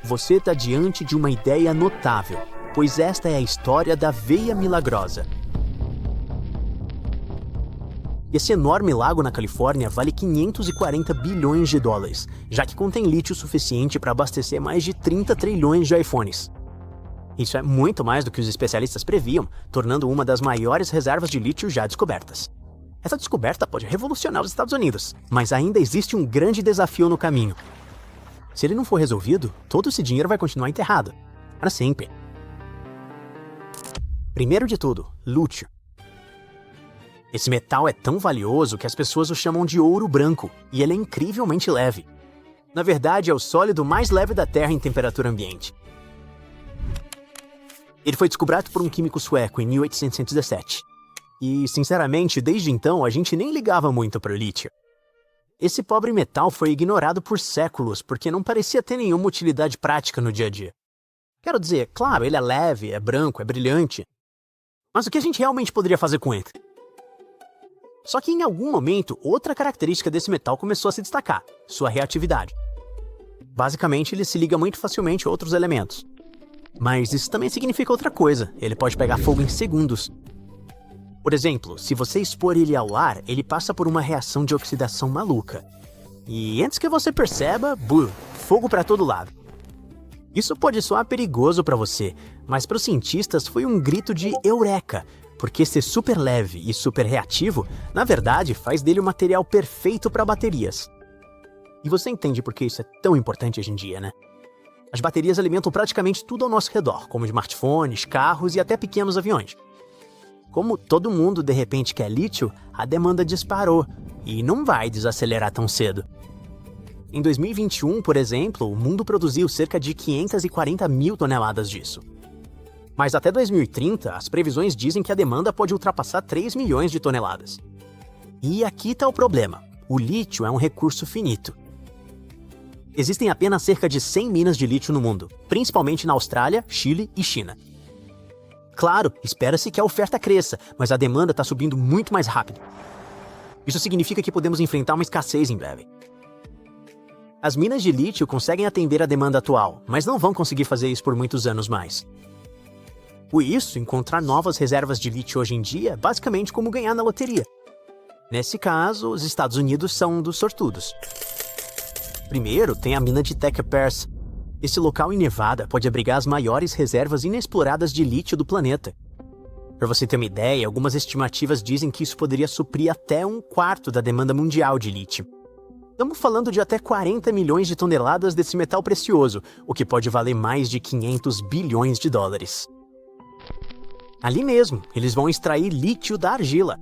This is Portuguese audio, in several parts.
Você está diante de uma ideia notável, pois esta é a história da veia milagrosa. Esse enorme lago na Califórnia vale 540 bilhões de dólares, já que contém lítio suficiente para abastecer mais de 30 trilhões de iPhones. Isso é muito mais do que os especialistas previam, tornando uma das maiores reservas de lítio já descobertas. Essa descoberta pode revolucionar os Estados Unidos, mas ainda existe um grande desafio no caminho. Se ele não for resolvido, todo esse dinheiro vai continuar enterrado, para sempre. Primeiro de tudo, lútio. Esse metal é tão valioso que as pessoas o chamam de ouro branco, e ele é incrivelmente leve. Na verdade, é o sólido mais leve da Terra em temperatura ambiente. Ele foi descoberto por um químico sueco em 1817. E, sinceramente, desde então a gente nem ligava muito para o lítio. Esse pobre metal foi ignorado por séculos porque não parecia ter nenhuma utilidade prática no dia a dia. Quero dizer, claro, ele é leve, é branco, é brilhante. Mas o que a gente realmente poderia fazer com ele? Só que em algum momento, outra característica desse metal começou a se destacar, sua reatividade. Basicamente, ele se liga muito facilmente a outros elementos. Mas isso também significa outra coisa, ele pode pegar fogo em segundos. Por exemplo, se você expor ele ao ar, ele passa por uma reação de oxidação maluca. E antes que você perceba, fogo para todo lado. Isso pode soar perigoso para você, mas para os cientistas foi um grito de eureka, porque ser super leve e super reativo, na verdade, faz dele o material perfeito para baterias. E você entende por que isso é tão importante hoje em dia, né? As baterias alimentam praticamente tudo ao nosso redor, como smartphones, carros e até pequenos aviões. Como todo mundo de repente quer lítio, a demanda disparou e não vai desacelerar tão cedo. Em 2021, por exemplo, o mundo produziu cerca de 540 mil toneladas disso. Mas até 2030, as previsões dizem que a demanda pode ultrapassar 3 milhões de toneladas. E aqui está o problema: o lítio é um recurso finito. Existem apenas cerca de 100 minas de lítio no mundo, principalmente na Austrália, Chile e China. Claro, espera-se que a oferta cresça, mas a demanda está subindo muito mais rápido. Isso significa que podemos enfrentar uma escassez em breve. As minas de lítio conseguem atender a demanda atual, mas não vão conseguir fazer isso por muitos anos mais. Por isso, encontrar novas reservas de lítio hoje em dia é basicamente como ganhar na loteria. Nesse caso, os Estados Unidos são um dos sortudos. Primeiro, tem a mina de Thacker Pass. Esse local em Nevada pode abrigar as maiores reservas inexploradas de lítio do planeta. Para você ter uma ideia, algumas estimativas dizem que isso poderia suprir até 1/4 da demanda mundial de lítio. Estamos falando de até 40 milhões de toneladas desse metal precioso, o que pode valer mais de 500 bilhões de dólares. Ali mesmo, eles vão extrair lítio da argila.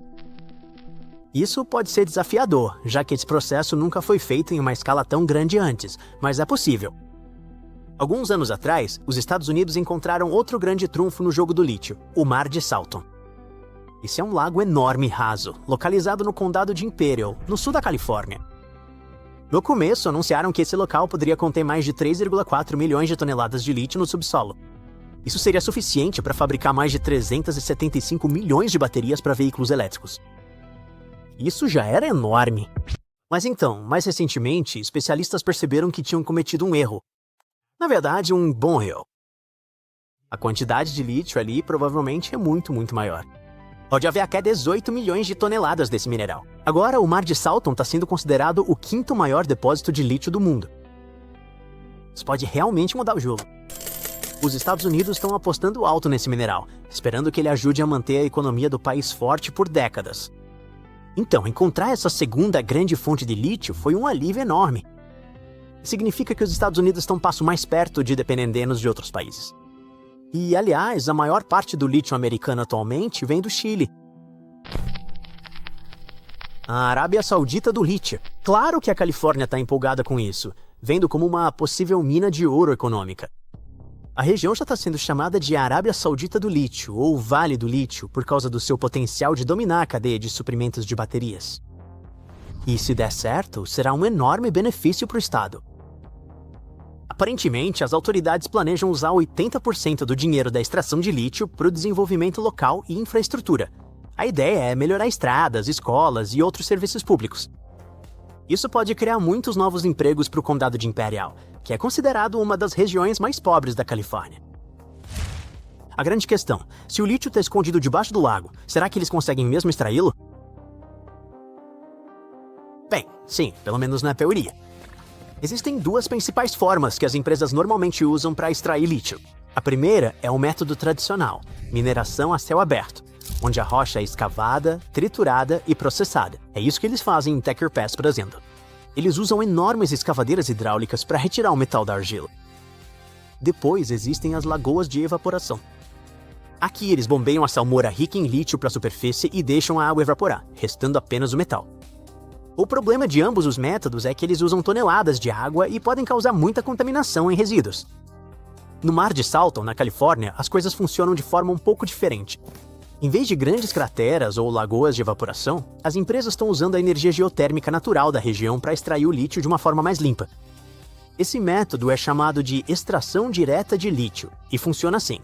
Isso pode ser desafiador, já que esse processo nunca foi feito em uma escala tão grande antes, mas é possível. Alguns anos atrás, os Estados Unidos encontraram outro grande trunfo no jogo do lítio, o Mar de Salton. Esse é um lago enorme e raso, localizado no condado de Imperial, no sul da Califórnia. No começo, anunciaram que esse local poderia conter mais de 3,4 milhões de toneladas de lítio no subsolo. Isso seria suficiente para fabricar mais de 375 milhões de baterias para veículos elétricos. Isso já era enorme. Mas então, mais recentemente, especialistas perceberam que tinham cometido um erro. Na verdade, um bom erro. A quantidade de lítio ali provavelmente é muito maior. Pode haver até 18 milhões de toneladas desse mineral. Agora, o Mar de Salton está sendo considerado o 5º maior depósito de lítio do mundo. Isso pode realmente mudar o jogo. Os Estados Unidos estão apostando alto nesse mineral, esperando que ele ajude a manter a economia do país forte por décadas. Então, encontrar essa segunda grande fonte de lítio foi um alívio enorme. Significa que os Estados Unidos estão um passo mais perto de depender menos de outros países. E, aliás, a maior parte do lítio americano atualmente vem do Chile. A Arábia Saudita do lítio. Claro que a Califórnia está empolgada com isso, vendo como uma possível mina de ouro econômica. A região já está sendo chamada de Arábia Saudita do Lítio, ou Vale do Lítio, por causa do seu potencial de dominar a cadeia de suprimentos de baterias. E se der certo, será um enorme benefício para o estado. Aparentemente, as autoridades planejam usar 80% do dinheiro da extração de lítio para o desenvolvimento local e infraestrutura. A ideia é melhorar estradas, escolas e outros serviços públicos. Isso pode criar muitos novos empregos para o condado de Imperial, que é considerado uma das regiões mais pobres da Califórnia. A grande questão, se o lítio está escondido debaixo do lago, será que eles conseguem mesmo extraí-lo? Bem, sim, pelo menos na teoria. Existem duas principais formas que as empresas normalmente usam para extrair lítio. A primeira é o método tradicional, mineração a céu aberto, onde a rocha é escavada, triturada e processada. É isso que eles fazem em Thacker Pass, por exemplo. Eles usam enormes escavadeiras hidráulicas para retirar o metal da argila. Depois existem as lagoas de evaporação. Aqui eles bombeiam a salmoura rica em lítio para a superfície e deixam a água evaporar, restando apenas o metal. O problema de ambos os métodos é que eles usam toneladas de água e podem causar muita contaminação em resíduos. No Mar de Salton, na Califórnia, as coisas funcionam de forma um pouco diferente. Em vez de grandes crateras ou lagoas de evaporação, as empresas estão usando a energia geotérmica natural da região para extrair o lítio de uma forma mais limpa. Esse método é chamado de extração direta de lítio e funciona assim.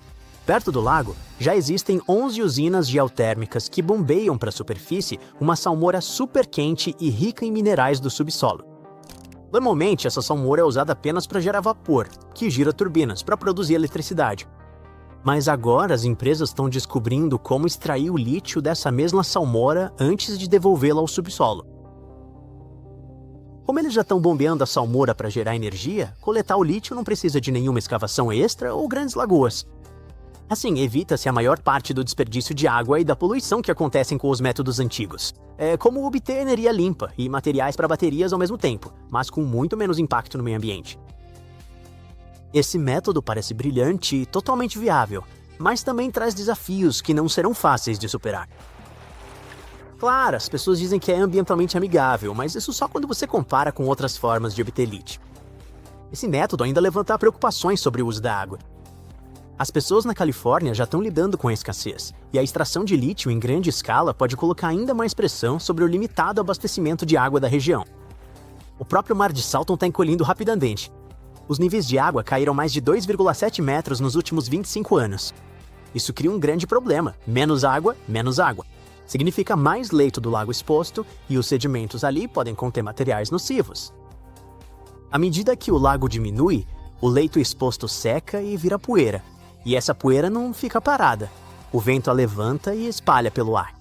Perto do lago, já existem 11 usinas geotérmicas que bombeiam para a superfície uma salmoura super quente e rica em minerais do subsolo. Normalmente, essa salmoura é usada apenas para gerar vapor, que gira turbinas para produzir eletricidade. Mas agora as empresas estão descobrindo como extrair o lítio dessa mesma salmoura antes de devolvê-la ao subsolo. Como eles já estão bombeando a salmoura para gerar energia, coletar o lítio não precisa de nenhuma escavação extra ou grandes lagoas. Assim, evita-se a maior parte do desperdício de água e da poluição que acontecem com os métodos antigos. É como obter energia limpa e materiais para baterias ao mesmo tempo, mas com muito menos impacto no meio ambiente. Esse método parece brilhante e totalmente viável, mas também traz desafios que não serão fáceis de superar. Claro, as pessoas dizem que é ambientalmente amigável, mas isso só quando você compara com outras formas de obter lítio. Esse método ainda levanta preocupações sobre o uso da água. As pessoas na Califórnia já estão lidando com a escassez, e a extração de lítio em grande escala pode colocar ainda mais pressão sobre o limitado abastecimento de água da região. O próprio Mar de Salton está encolhendo rapidamente. Os níveis de água caíram mais de 2,7 metros nos últimos 25 anos. Isso cria um grande problema. Menos água. Significa mais leito do lago exposto e os sedimentos ali podem conter materiais nocivos. À medida que o lago diminui, o leito exposto seca e vira poeira. E essa poeira não fica parada. O vento a levanta e espalha pelo ar.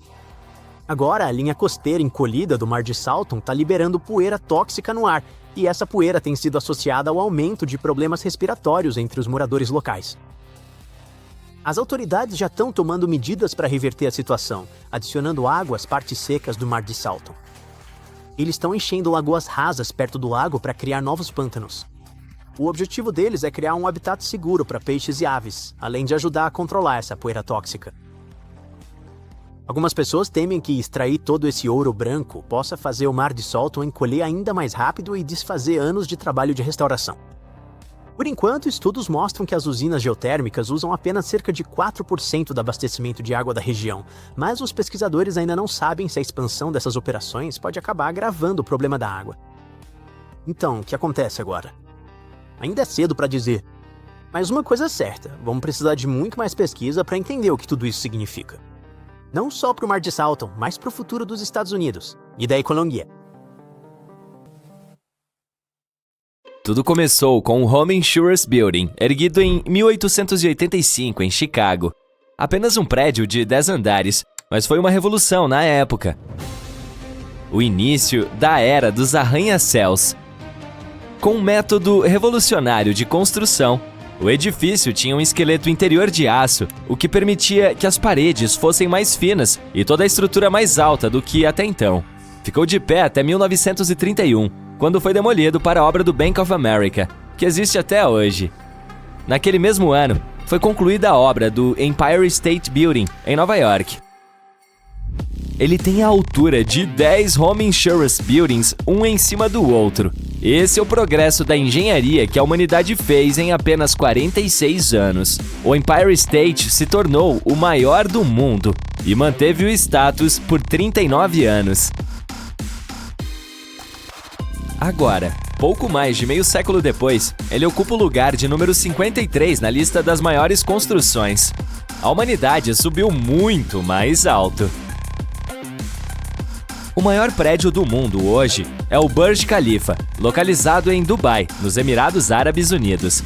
Agora, a linha costeira encolhida do Mar de Salton está liberando poeira tóxica no ar, e essa poeira tem sido associada ao aumento de problemas respiratórios entre os moradores locais. As autoridades já estão tomando medidas para reverter a situação, adicionando água às partes secas do Mar de Salton. Eles estão enchendo lagoas rasas perto do lago para criar novos pântanos. O objetivo deles é criar um habitat seguro para peixes e aves, além de ajudar a controlar essa poeira tóxica. Algumas pessoas temem que extrair todo esse ouro branco possa fazer o Mar de Salton encolher ainda mais rápido e desfazer anos de trabalho de restauração. Por enquanto, estudos mostram que as usinas geotérmicas usam apenas cerca de 4% do abastecimento de água da região, mas os pesquisadores ainda não sabem se a expansão dessas operações pode acabar agravando o problema da água. Então, o que acontece agora? Ainda é cedo para dizer, mas uma coisa é certa, vamos precisar de muito mais pesquisa para entender o que tudo isso significa. Não só para o Mar de Salton, mas para o futuro dos Estados Unidos e da economia. Tudo começou com o Home Insurance Building, erguido em 1885 em Chicago. Apenas um prédio de 10 andares, mas foi uma revolução na época. O início da era dos arranha-céus. Com um método revolucionário de construção, o edifício tinha um esqueleto interior de aço, o que permitia que as paredes fossem mais finas e toda a estrutura mais alta do que até então. Ficou de pé até 1931, quando foi demolido para a obra do Bank of America, que existe até hoje. Naquele mesmo ano, foi concluída a obra do Empire State Building, em Nova York. Ele tem a altura de 10 Home Insurance Buildings, um em cima do outro. Esse é o progresso da engenharia que a humanidade fez em apenas 46 anos. O Empire State se tornou o maior do mundo e manteve o status por 39 anos. Agora, pouco mais de meio século depois, ele ocupa o lugar de número 53 na lista das maiores construções. A humanidade subiu muito mais alto. O maior prédio do mundo hoje é o Burj Khalifa, localizado em Dubai, nos Emirados Árabes Unidos.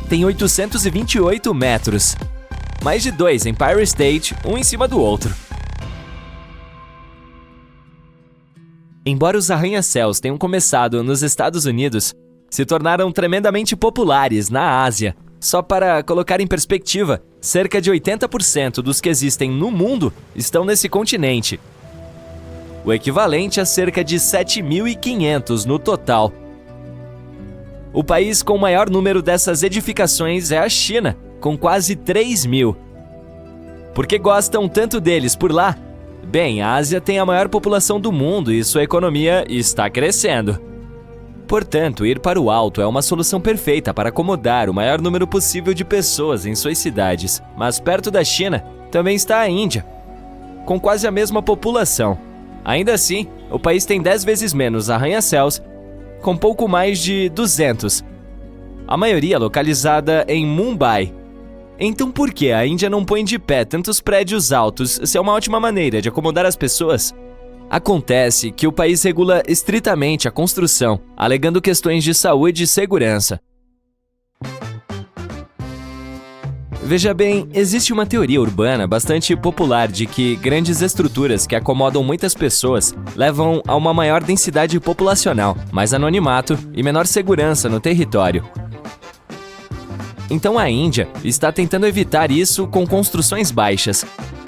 Tem 828 metros. Mais de 2 Empire State, um em cima do outro. Embora os arranha-céus tenham começado nos Estados Unidos, se tornaram tremendamente populares na Ásia. Só para colocar em perspectiva, cerca de 80% dos que existem no mundo estão nesse continente. O equivalente a cerca de 7.500 no total. O país com o maior número dessas edificações é a China, com quase 3.000. Por que gostam tanto deles por lá? Bem, a Ásia tem a maior população do mundo e sua economia está crescendo. Portanto, ir para o alto é uma solução perfeita para acomodar o maior número possível de pessoas em suas cidades. Mas perto da China também está a Índia, com quase a mesma população. Ainda assim, o país tem 10 vezes menos arranha-céus, com pouco mais de 200. A maioria localizada em Mumbai. Então por que a Índia não põe de pé tantos prédios altos se é uma ótima maneira de acomodar as pessoas? Acontece que o país regula estritamente a construção, alegando questões de saúde e segurança. Veja bem, existe uma teoria urbana bastante popular de que grandes estruturas que acomodam muitas pessoas levam a uma maior densidade populacional, mais anonimato e menor segurança no território. Então a Índia está tentando evitar isso com construções baixas.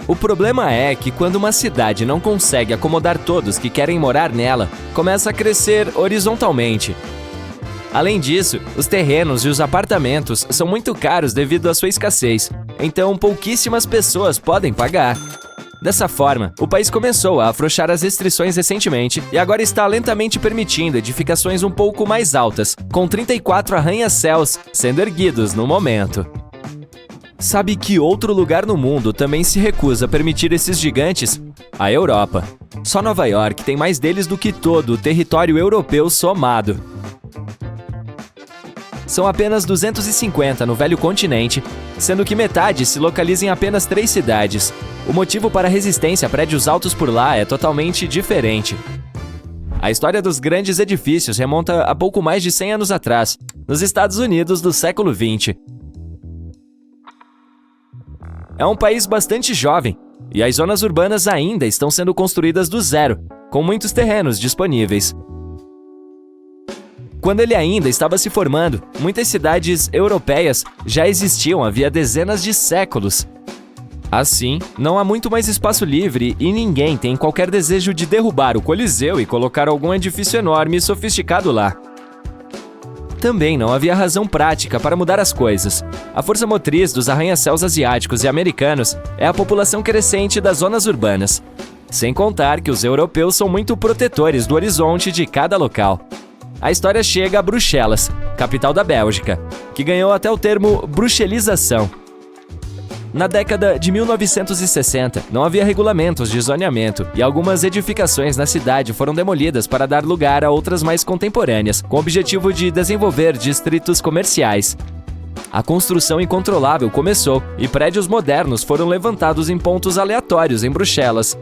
O problema é que quando uma cidade não consegue acomodar todos que querem morar nela, começa a crescer horizontalmente. Além disso, os terrenos e os apartamentos são muito caros devido à sua escassez, então pouquíssimas pessoas podem pagar. Dessa forma, o país começou a afrouxar as restrições recentemente e agora está lentamente permitindo edificações um pouco mais altas, com 34 arranha-céus sendo erguidos no momento. Sabe que outro lugar no mundo também se recusa a permitir esses gigantes? A Europa. Só Nova York tem mais deles do que todo o território europeu somado. São apenas 250 no velho continente, sendo que metade se localiza em apenas 3 cidades. O motivo para a resistência a prédios altos por lá é totalmente diferente. A história dos grandes edifícios remonta a pouco mais de 100 anos atrás, nos Estados Unidos do século XX. É um país bastante jovem, e as zonas urbanas ainda estão sendo construídas do zero, com muitos terrenos disponíveis. Quando ele ainda estava se formando, muitas cidades europeias já existiam havia dezenas de séculos. Assim, não há muito mais espaço livre e ninguém tem qualquer desejo de derrubar o Coliseu e colocar algum edifício enorme e sofisticado lá. Também não havia razão prática para mudar as coisas. A força motriz dos arranha-céus asiáticos e americanos é a população crescente das zonas urbanas. Sem contar que os europeus são muito protetores do horizonte de cada local. A história chega a Bruxelas, capital da Bélgica, que ganhou até o termo bruxelização. Na década de 1960, não havia regulamentos de zoneamento e algumas edificações na cidade foram demolidas para dar lugar a outras mais contemporâneas, com o objetivo de desenvolver distritos comerciais. A construção incontrolável começou e prédios modernos foram levantados em pontos aleatórios em Bruxelas.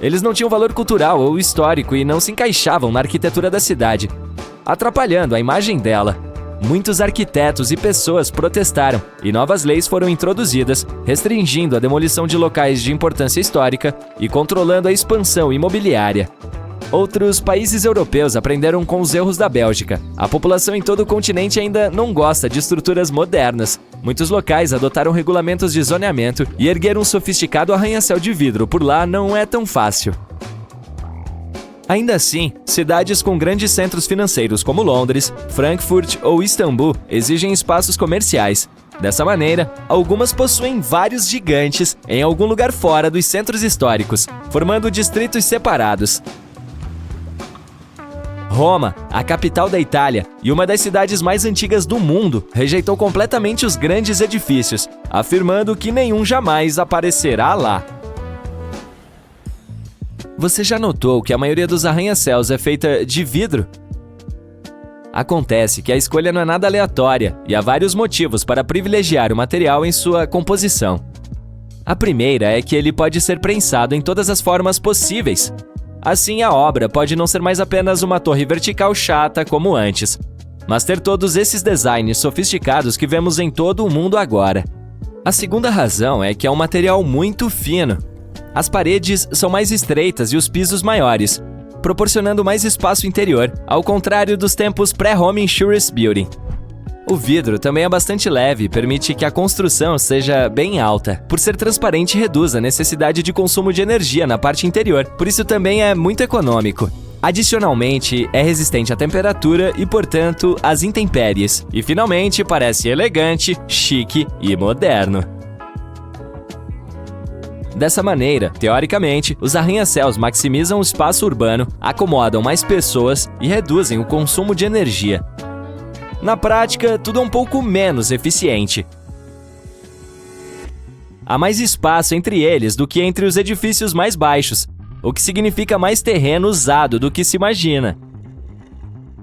Eles não tinham valor cultural ou histórico e não se encaixavam na arquitetura da cidade, atrapalhando a imagem dela. Muitos arquitetos e pessoas protestaram e novas leis foram introduzidas, restringindo a demolição de locais de importância histórica e controlando a expansão imobiliária. Outros países europeus aprenderam com os erros da Bélgica. A população em todo o continente ainda não gosta de estruturas modernas. Muitos locais adotaram regulamentos de zoneamento e erguer um sofisticado arranha-céu de vidro por lá não é tão fácil. Ainda assim, cidades com grandes centros financeiros como Londres, Frankfurt ou Istambul exigem espaços comerciais. Dessa maneira, algumas possuem vários gigantes em algum lugar fora dos centros históricos, formando distritos separados. Roma, a capital da Itália e uma das cidades mais antigas do mundo, rejeitou completamente os grandes edifícios, afirmando que nenhum jamais aparecerá lá. Você já notou que a maioria dos arranha-céus é feita de vidro? Acontece que a escolha não é nada aleatória e há vários motivos para privilegiar o material em sua composição. A primeira é que ele pode ser prensado em todas as formas possíveis. Assim, a obra pode não ser mais apenas uma torre vertical chata como antes, mas ter todos esses designs sofisticados que vemos em todo o mundo agora. A segunda razão é que é um material muito fino. As paredes são mais estreitas e os pisos maiores, proporcionando mais espaço interior, ao contrário dos tempos pré-Home Insurance Building. O vidro também é bastante leve e permite que a construção seja bem alta. Por ser transparente, reduz a necessidade de consumo de energia na parte interior, por isso também é muito econômico. Adicionalmente, é resistente à temperatura e, portanto, às intempéries. E, finalmente, parece elegante, chique e moderno. Dessa maneira, teoricamente, os arranha-céus maximizam o espaço urbano, acomodam mais pessoas e reduzem o consumo de energia. Na prática, tudo é um pouco menos eficiente. Há mais espaço entre eles do que entre os edifícios mais baixos, o que significa mais terreno usado do que se imagina.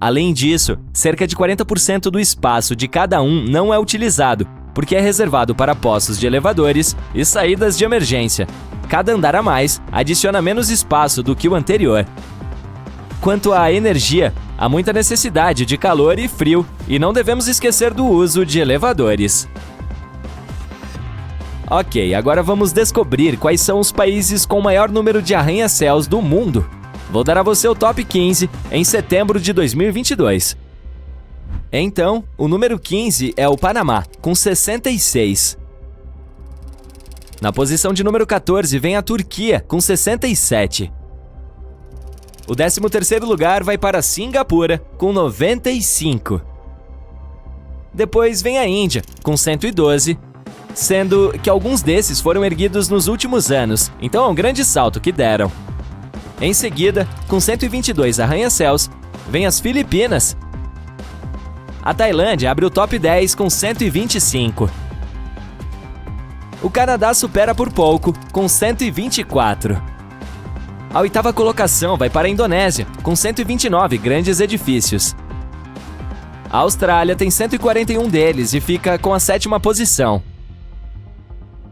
Além disso, cerca de 40% do espaço de cada um não é utilizado, porque é reservado para postos de elevadores e saídas de emergência. Cada andar a mais adiciona menos espaço do que o anterior. Quanto à energia, há muita necessidade de calor e frio, e não devemos esquecer do uso de elevadores. Ok, agora vamos descobrir quais são os países com o maior número de arranha-céus do mundo. Vou dar a você o top 15 em setembro de 2022. Então, o número 15 é o Panamá, com 66. Na posição de número 14 vem a Turquia, com 67. O 13º lugar vai para Singapura, com 95. Depois vem a Índia, com 112, sendo que alguns desses foram erguidos nos últimos anos, então é um grande salto que deram. Em seguida, com 122 arranha-céus, vem as Filipinas. A Tailândia abre o top 10 com 125. O Canadá supera por pouco, com 124. A 8ª colocação vai para a Indonésia, com 129 grandes edifícios. A Austrália tem 141 deles e fica com a 7ª posição.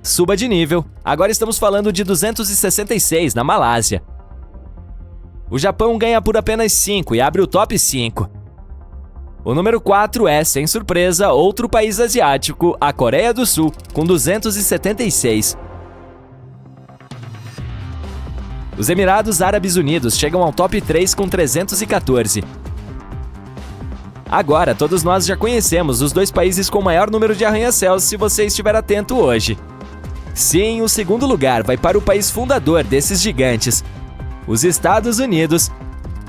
Suba de nível, agora estamos falando de 266 na Malásia. O Japão ganha por apenas 5 e abre o top 5. O número 4 é, sem surpresa, outro país asiático, a Coreia do Sul, com 276. Os Emirados Árabes Unidos chegam ao top 3 com 314. Agora, todos nós já conhecemos os dois países com maior número de arranha-céus se você estiver atento hoje. Sim, o segundo lugar vai para o país fundador desses gigantes, os Estados Unidos,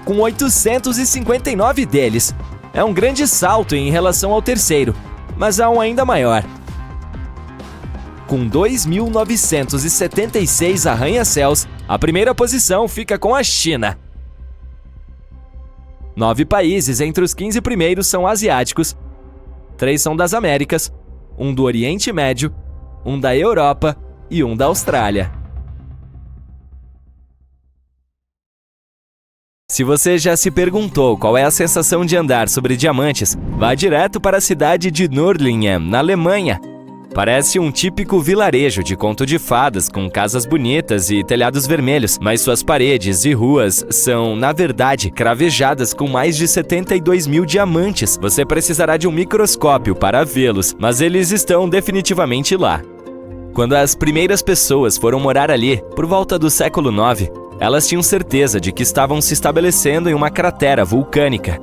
com 859 deles. É um grande salto em relação ao terceiro, mas há um ainda maior. Com 2.976 arranha-céus, a primeira posição fica com a China. 9 países entre os 15 primeiros são asiáticos, 3 são das Américas, 1 do Oriente Médio, 1 da Europa e 1 da Austrália. Se você já se perguntou qual é a sensação de andar sobre diamantes, vá direto para a cidade de Nördlingen, na Alemanha. Parece um típico vilarejo de conto de fadas com casas bonitas e telhados vermelhos, mas suas paredes e ruas são, na verdade, cravejadas com mais de 72 mil diamantes. Você precisará de um microscópio para vê-los, mas eles estão definitivamente lá. Quando as primeiras pessoas foram morar ali, por volta do século IX, elas tinham certeza de que estavam se estabelecendo em uma cratera vulcânica.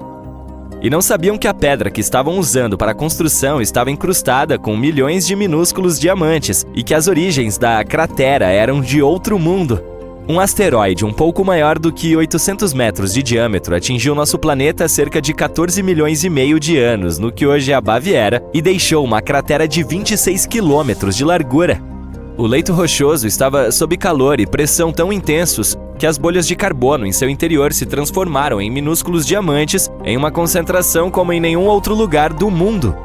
E não sabiam que a pedra que estavam usando para a construção estava incrustada com milhões de minúsculos diamantes e que as origens da cratera eram de outro mundo. Um asteroide um pouco maior do que 800 metros de diâmetro atingiu nosso planeta há cerca de 14 milhões e meio de anos, no que hoje é a Baviera, e deixou uma cratera de 26 quilômetros de largura. O leito rochoso estava sob calor e pressão tão intensos que as bolhas de carbono em seu interior se transformaram em minúsculos diamantes em uma concentração como em nenhum outro lugar do mundo.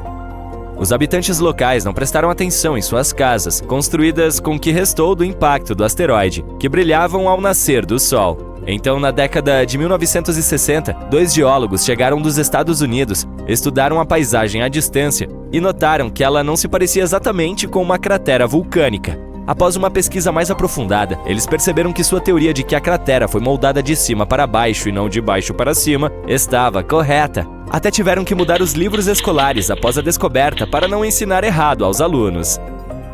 Os habitantes locais não prestaram atenção em suas casas, construídas com o que restou do impacto do asteroide, que brilhavam ao nascer do Sol. Então, na década de 1960, 2 geólogos chegaram dos Estados Unidos, estudaram a paisagem à distância e notaram que ela não se parecia exatamente com uma cratera vulcânica. Após uma pesquisa mais aprofundada, eles perceberam que sua teoria de que a cratera foi moldada de cima para baixo e não de baixo para cima estava correta. Até tiveram que mudar os livros escolares após a descoberta para não ensinar errado aos alunos.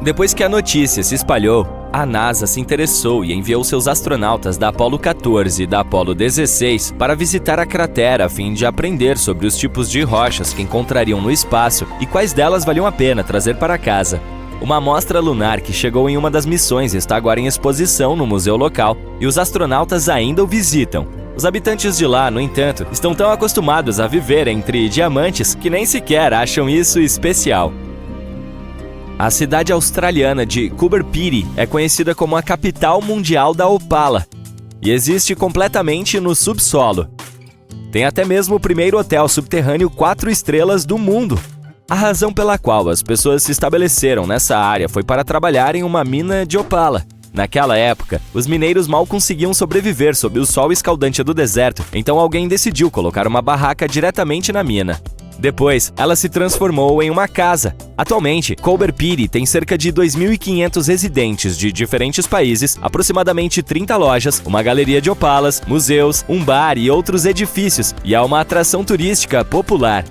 Depois que a notícia se espalhou, a NASA se interessou e enviou seus astronautas da Apollo 14 e da Apollo 16 para visitar a cratera a fim de aprender sobre os tipos de rochas que encontrariam no espaço e quais delas valiam a pena trazer para casa. Uma amostra lunar que chegou em uma das missões está agora em exposição no museu local e os astronautas ainda o visitam. Os habitantes de lá, no entanto, estão tão acostumados a viver entre diamantes que nem sequer acham isso especial. A cidade australiana de Coober Pedy é conhecida como a capital mundial da Opala e existe completamente no subsolo. Tem até mesmo o primeiro hotel subterrâneo 4 estrelas do mundo. A razão pela qual as pessoas se estabeleceram nessa área foi para trabalhar em uma mina de opala. Naquela época, os mineiros mal conseguiam sobreviver sob o sol escaldante do deserto, então alguém decidiu colocar uma barraca diretamente na mina. Depois, ela se transformou em uma casa. Atualmente, Coober Pedy tem cerca de 2.500 residentes de diferentes países, aproximadamente 30 lojas, uma galeria de opalas, museus, um bar e outros edifícios, e é uma atração turística popular.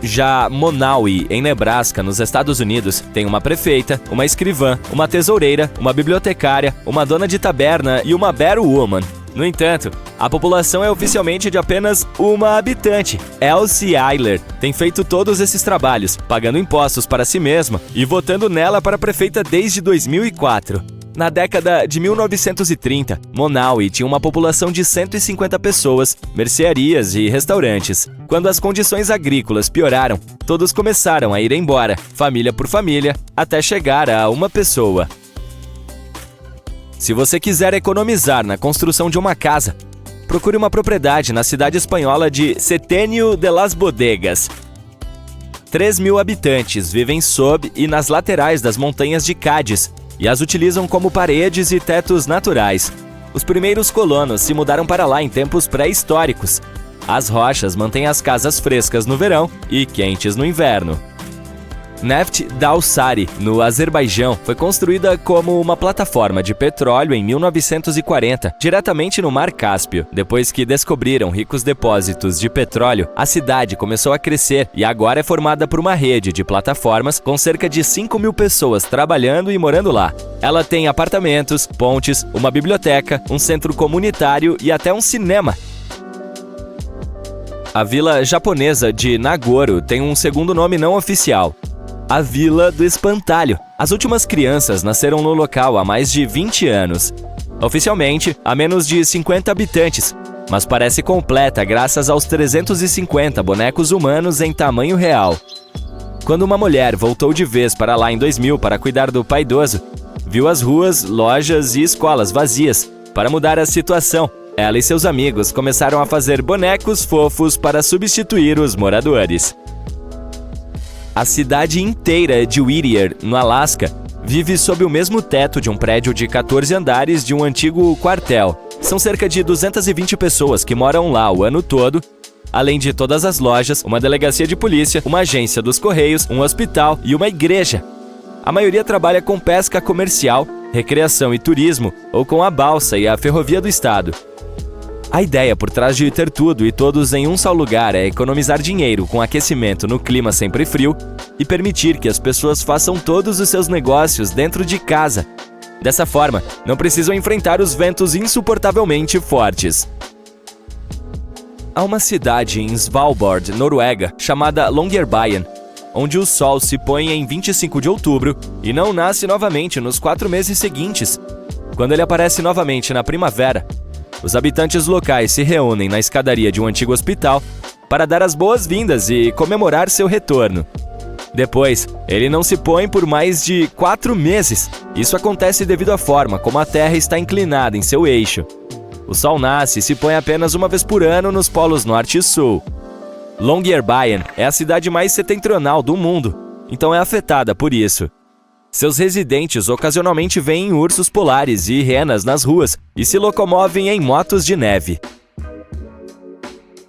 Já Monawi, em Nebraska, nos Estados Unidos, tem uma prefeita, uma escrivã, uma tesoureira, uma bibliotecária, uma dona de taberna e uma bear woman. No entanto, a população é oficialmente de apenas uma habitante. Elsie Eiler tem feito todos esses trabalhos, pagando impostos para si mesma e votando nela para prefeita desde 2004. Na década de 1930, Monawi tinha uma população de 150 pessoas, mercearias e restaurantes. Quando as condições agrícolas pioraram, todos começaram a ir embora, família por família, até chegar a uma pessoa. Se você quiser economizar na construção de uma casa, procure uma propriedade na cidade espanhola de Setenio de las Bodegas. 3.000 habitantes vivem sob e nas laterais das montanhas de Cádiz e as utilizam como paredes e tetos naturais. Os primeiros colonos se mudaram para lá em tempos pré-históricos. As rochas mantêm as casas frescas no verão e quentes no inverno. Neft Dal Sari, no Azerbaijão, foi construída como uma plataforma de petróleo em 1940, diretamente no Mar Cáspio. Depois que descobriram ricos depósitos de petróleo, a cidade começou a crescer e agora é formada por uma rede de plataformas com cerca de 5.000 pessoas trabalhando e morando lá. Ela tem apartamentos, pontes, uma biblioteca, um centro comunitário e até um cinema. A vila japonesa de Nagoro tem um segundo nome não oficial: a Vila do Espantalho. As últimas crianças nasceram no local há mais de 20 anos. Oficialmente, há menos de 50 habitantes, mas parece completa graças aos 350 bonecos humanos em tamanho real. Quando uma mulher voltou de vez para lá em 2000 para cuidar do pai idoso, viu as ruas, lojas e escolas vazias. Para mudar a situação, ela e seus amigos começaram a fazer bonecos fofos para substituir os moradores. A cidade inteira de Whittier, no Alasca, vive sob o mesmo teto de um prédio de 14 andares de um antigo quartel. São cerca de 220 pessoas que moram lá o ano todo, além de todas as lojas, uma delegacia de polícia, uma agência dos correios, um hospital e uma igreja. A maioria trabalha com pesca comercial, recreação e turismo, ou com a balsa e a ferrovia do estado. A ideia por trás de ter tudo e todos em um só lugar é economizar dinheiro com aquecimento no clima sempre frio e permitir que as pessoas façam todos os seus negócios dentro de casa. Dessa forma, não precisam enfrentar os ventos insuportavelmente fortes. Há uma cidade em Svalbard, Noruega, chamada Longyearbyen, onde o sol se põe em 25 de outubro e não nasce novamente nos 4 meses seguintes. Quando ele aparece novamente na primavera, os habitantes locais se reúnem na escadaria de um antigo hospital para dar as boas-vindas e comemorar seu retorno. Depois, ele não se põe por mais de 4 meses. Isso acontece devido à forma como a Terra está inclinada em seu eixo. O Sol nasce e se põe apenas uma vez por ano nos polos Norte e Sul. Longyearbyen é a cidade mais setentrional do mundo, então é afetada por isso. Seus residentes ocasionalmente veem ursos polares e renas nas ruas e se locomovem em motos de neve.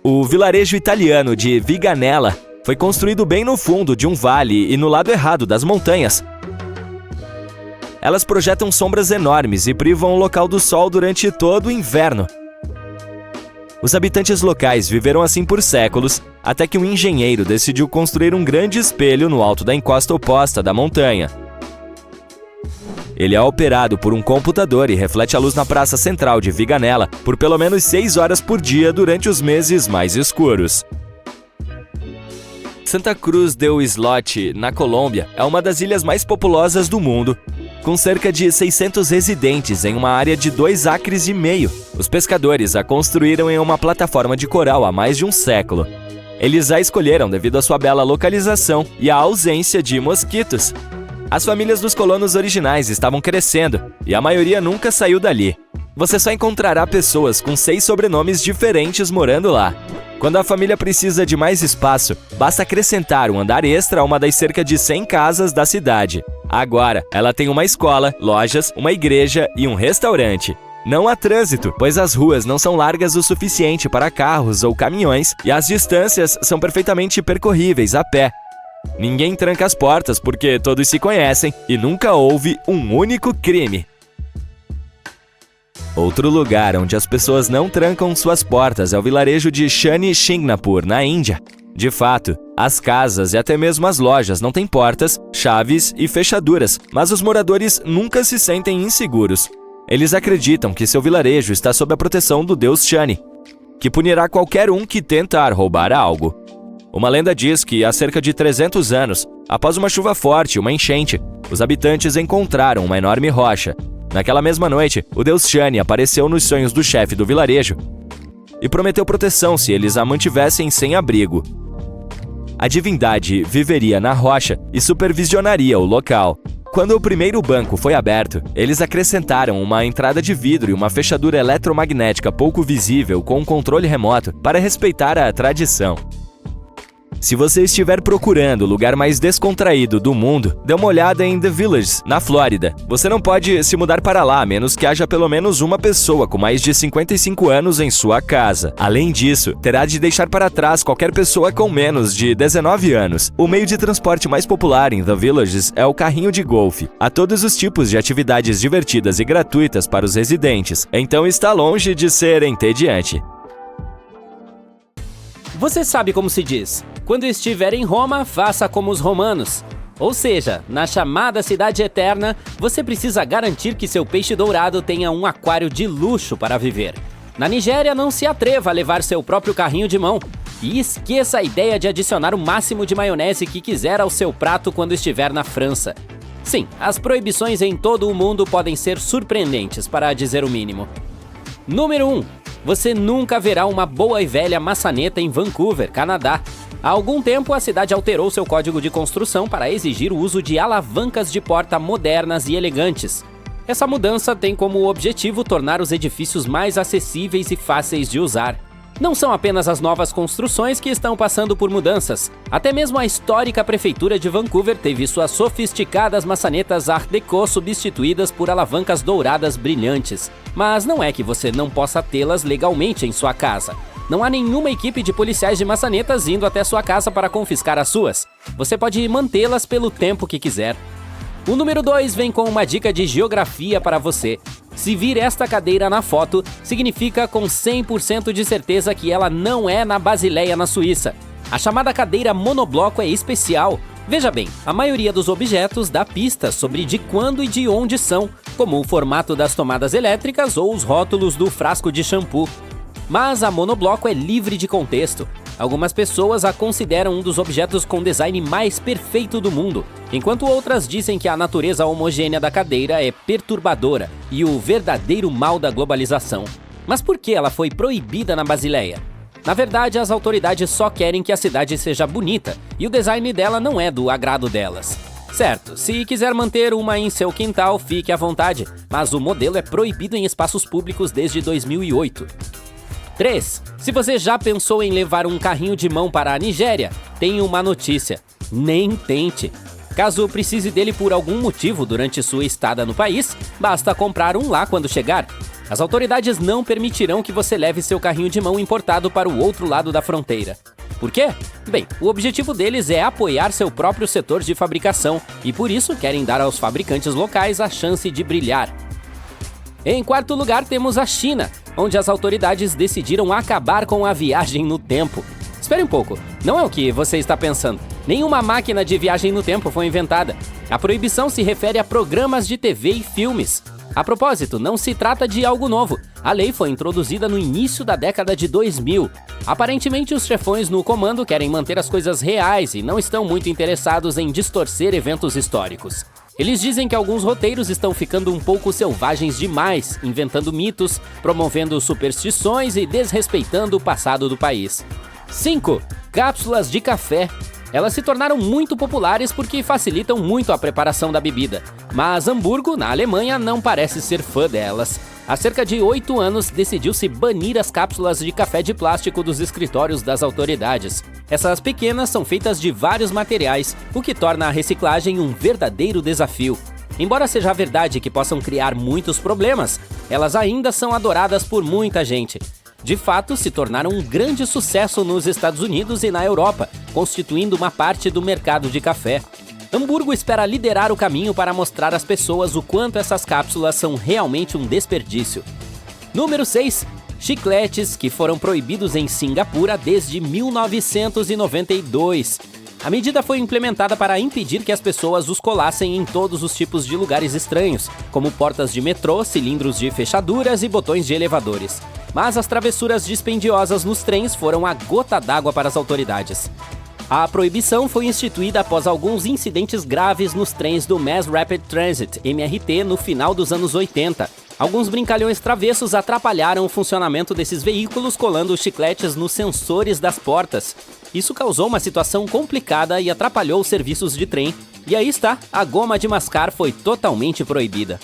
O vilarejo italiano de Viganella foi construído bem no fundo de um vale e no lado errado das montanhas. Elas projetam sombras enormes e privam o local do sol durante todo o inverno. Os habitantes locais viveram assim por séculos, até que um engenheiro decidiu construir um grande espelho no alto da encosta oposta da montanha. Ele é operado por um computador e reflete a luz na praça central de Viganella por pelo menos 6 horas por dia durante os meses mais escuros. Santa Cruz del Islote, na Colômbia, é uma das ilhas mais populosas do mundo, com cerca de 600 residentes em uma área de 2,5 acres. Os pescadores a construíram em uma plataforma de coral há mais de um século. Eles a escolheram devido à sua bela localização e à ausência de mosquitos. As famílias dos colonos originais estavam crescendo e a maioria nunca saiu dali. Você só encontrará pessoas com 6 sobrenomes diferentes morando lá. Quando a família precisa de mais espaço, basta acrescentar um andar extra a uma das cerca de 100 casas da cidade. Agora, ela tem uma escola, lojas, uma igreja e um restaurante. Não há trânsito, pois as ruas não são largas o suficiente para carros ou caminhões e as distâncias são perfeitamente percorríveis a pé. Ninguém tranca as portas porque todos se conhecem e nunca houve um único crime. Outro lugar onde as pessoas não trancam suas portas é o vilarejo de Shani Shingnapur, na Índia. De fato, as casas e até mesmo as lojas não têm portas, chaves e fechaduras, mas os moradores nunca se sentem inseguros. Eles acreditam que seu vilarejo está sob a proteção do deus Shani, que punirá qualquer um que tentar roubar algo. Uma lenda diz que há cerca de 300 anos, após uma chuva forte e uma enchente, os habitantes encontraram uma enorme rocha. Naquela mesma noite, o deus Shani apareceu nos sonhos do chefe do vilarejo e prometeu proteção se eles a mantivessem sem abrigo. A divindade viveria na rocha e supervisionaria o local. Quando o primeiro banco foi aberto, eles acrescentaram uma entrada de vidro e uma fechadura eletromagnética pouco visível com um controle remoto para respeitar a tradição. Se você estiver procurando o lugar mais descontraído do mundo, dê uma olhada em The Villages, na Flórida. Você não pode se mudar para lá a menos que haja pelo menos uma pessoa com mais de 55 anos em sua casa. Além disso, terá de deixar para trás qualquer pessoa com menos de 19 anos. O meio de transporte mais popular em The Villages é o carrinho de golfe. Há todos os tipos de atividades divertidas e gratuitas para os residentes, então está longe de ser entediante. Você sabe como se diz: quando estiver em Roma, faça como os romanos. Ou seja, na chamada Cidade Eterna, você precisa garantir que seu peixe dourado tenha um aquário de luxo para viver. Na Nigéria, não se atreva a levar seu próprio carrinho de mão. E esqueça a ideia de adicionar o máximo de maionese que quiser ao seu prato quando estiver na França. Sim, as proibições em todo o mundo podem ser surpreendentes, para dizer o mínimo. Número 1. Você nunca verá uma boa e velha maçaneta em Vancouver, Canadá. Há algum tempo, a cidade alterou seu código de construção para exigir o uso de alavancas de porta modernas e elegantes. Essa mudança tem como objetivo tornar os edifícios mais acessíveis e fáceis de usar. Não são apenas as novas construções que estão passando por mudanças. Até mesmo a histórica prefeitura de Vancouver teve suas sofisticadas maçanetas Art Deco substituídas por alavancas douradas brilhantes. Mas não é que você não possa tê-las legalmente em sua casa. Não há nenhuma equipe de policiais de maçanetas indo até sua casa para confiscar as suas. Você pode mantê-las pelo tempo que quiser. O número 2 vem com uma dica de geografia para você. Se vir esta cadeira na foto, significa com 100% de certeza que ela não é na Basileia, na Suíça. A chamada cadeira monobloco é especial. Veja bem, a maioria dos objetos dá pistas sobre de quando e de onde são, como o formato das tomadas elétricas ou os rótulos do frasco de shampoo. Mas a monobloco é livre de contexto. Algumas pessoas a consideram um dos objetos com design mais perfeito do mundo, enquanto outras dizem que a natureza homogênea da cadeira é perturbadora e o verdadeiro mal da globalização. Mas por que ela foi proibida na Basileia? Na verdade, as autoridades só querem que a cidade seja bonita, e o design dela não é do agrado delas. Certo, se quiser manter uma em seu quintal, fique à vontade, mas o modelo é proibido em espaços públicos desde 2008. 3. Se você já pensou em levar um carrinho de mão para a Nigéria, tenho uma notícia: nem tente. Caso precise dele por algum motivo durante sua estada no país, basta comprar um lá quando chegar. As autoridades não permitirão que você leve seu carrinho de mão importado para o outro lado da fronteira. Por quê? Bem, o objetivo deles é apoiar seu próprio setor de fabricação e por isso querem dar aos fabricantes locais a chance de brilhar. Em quarto lugar temos a China, onde as autoridades decidiram acabar com a viagem no tempo. Espere um pouco, não é o que você está pensando. Nenhuma máquina de viagem no tempo foi inventada. A proibição se refere a programas de TV e filmes. A propósito, não se trata de algo novo. A lei foi introduzida no início da década de 2000. Aparentemente, os chefões no comando querem manter as coisas reais e não estão muito interessados em distorcer eventos históricos. Eles dizem que alguns roteiros estão ficando um pouco selvagens demais, inventando mitos, promovendo superstições e desrespeitando o passado do país. 5. Cápsulas de café. Elas se tornaram muito populares porque facilitam muito a preparação da bebida. Mas Hamburgo, na Alemanha, não parece ser fã delas. Há cerca de 8 anos, decidiu-se banir as cápsulas de café de plástico dos escritórios das autoridades. Essas pequenas são feitas de vários materiais, o que torna a reciclagem um verdadeiro desafio. Embora seja verdade que possam criar muitos problemas, elas ainda são adoradas por muita gente. De fato, se tornaram um grande sucesso nos Estados Unidos e na Europa, constituindo uma parte do mercado de café. Hamburgo espera liderar o caminho para mostrar às pessoas o quanto essas cápsulas são realmente um desperdício. Número 6. Chicletes, que foram proibidos em Singapura desde 1992. A medida foi implementada para impedir que as pessoas os colassem em todos os tipos de lugares estranhos, como portas de metrô, cilindros de fechaduras e botões de elevadores. Mas as travessuras dispendiosas nos trens foram a gota d'água para as autoridades. A proibição foi instituída após alguns incidentes graves nos trens do Mass Rapid Transit, MRT, no final dos anos 80. Alguns brincalhões travessos atrapalharam o funcionamento desses veículos colando chicletes nos sensores das portas. Isso causou uma situação complicada e atrapalhou os serviços de trem. E aí está, a goma de mascar foi totalmente proibida.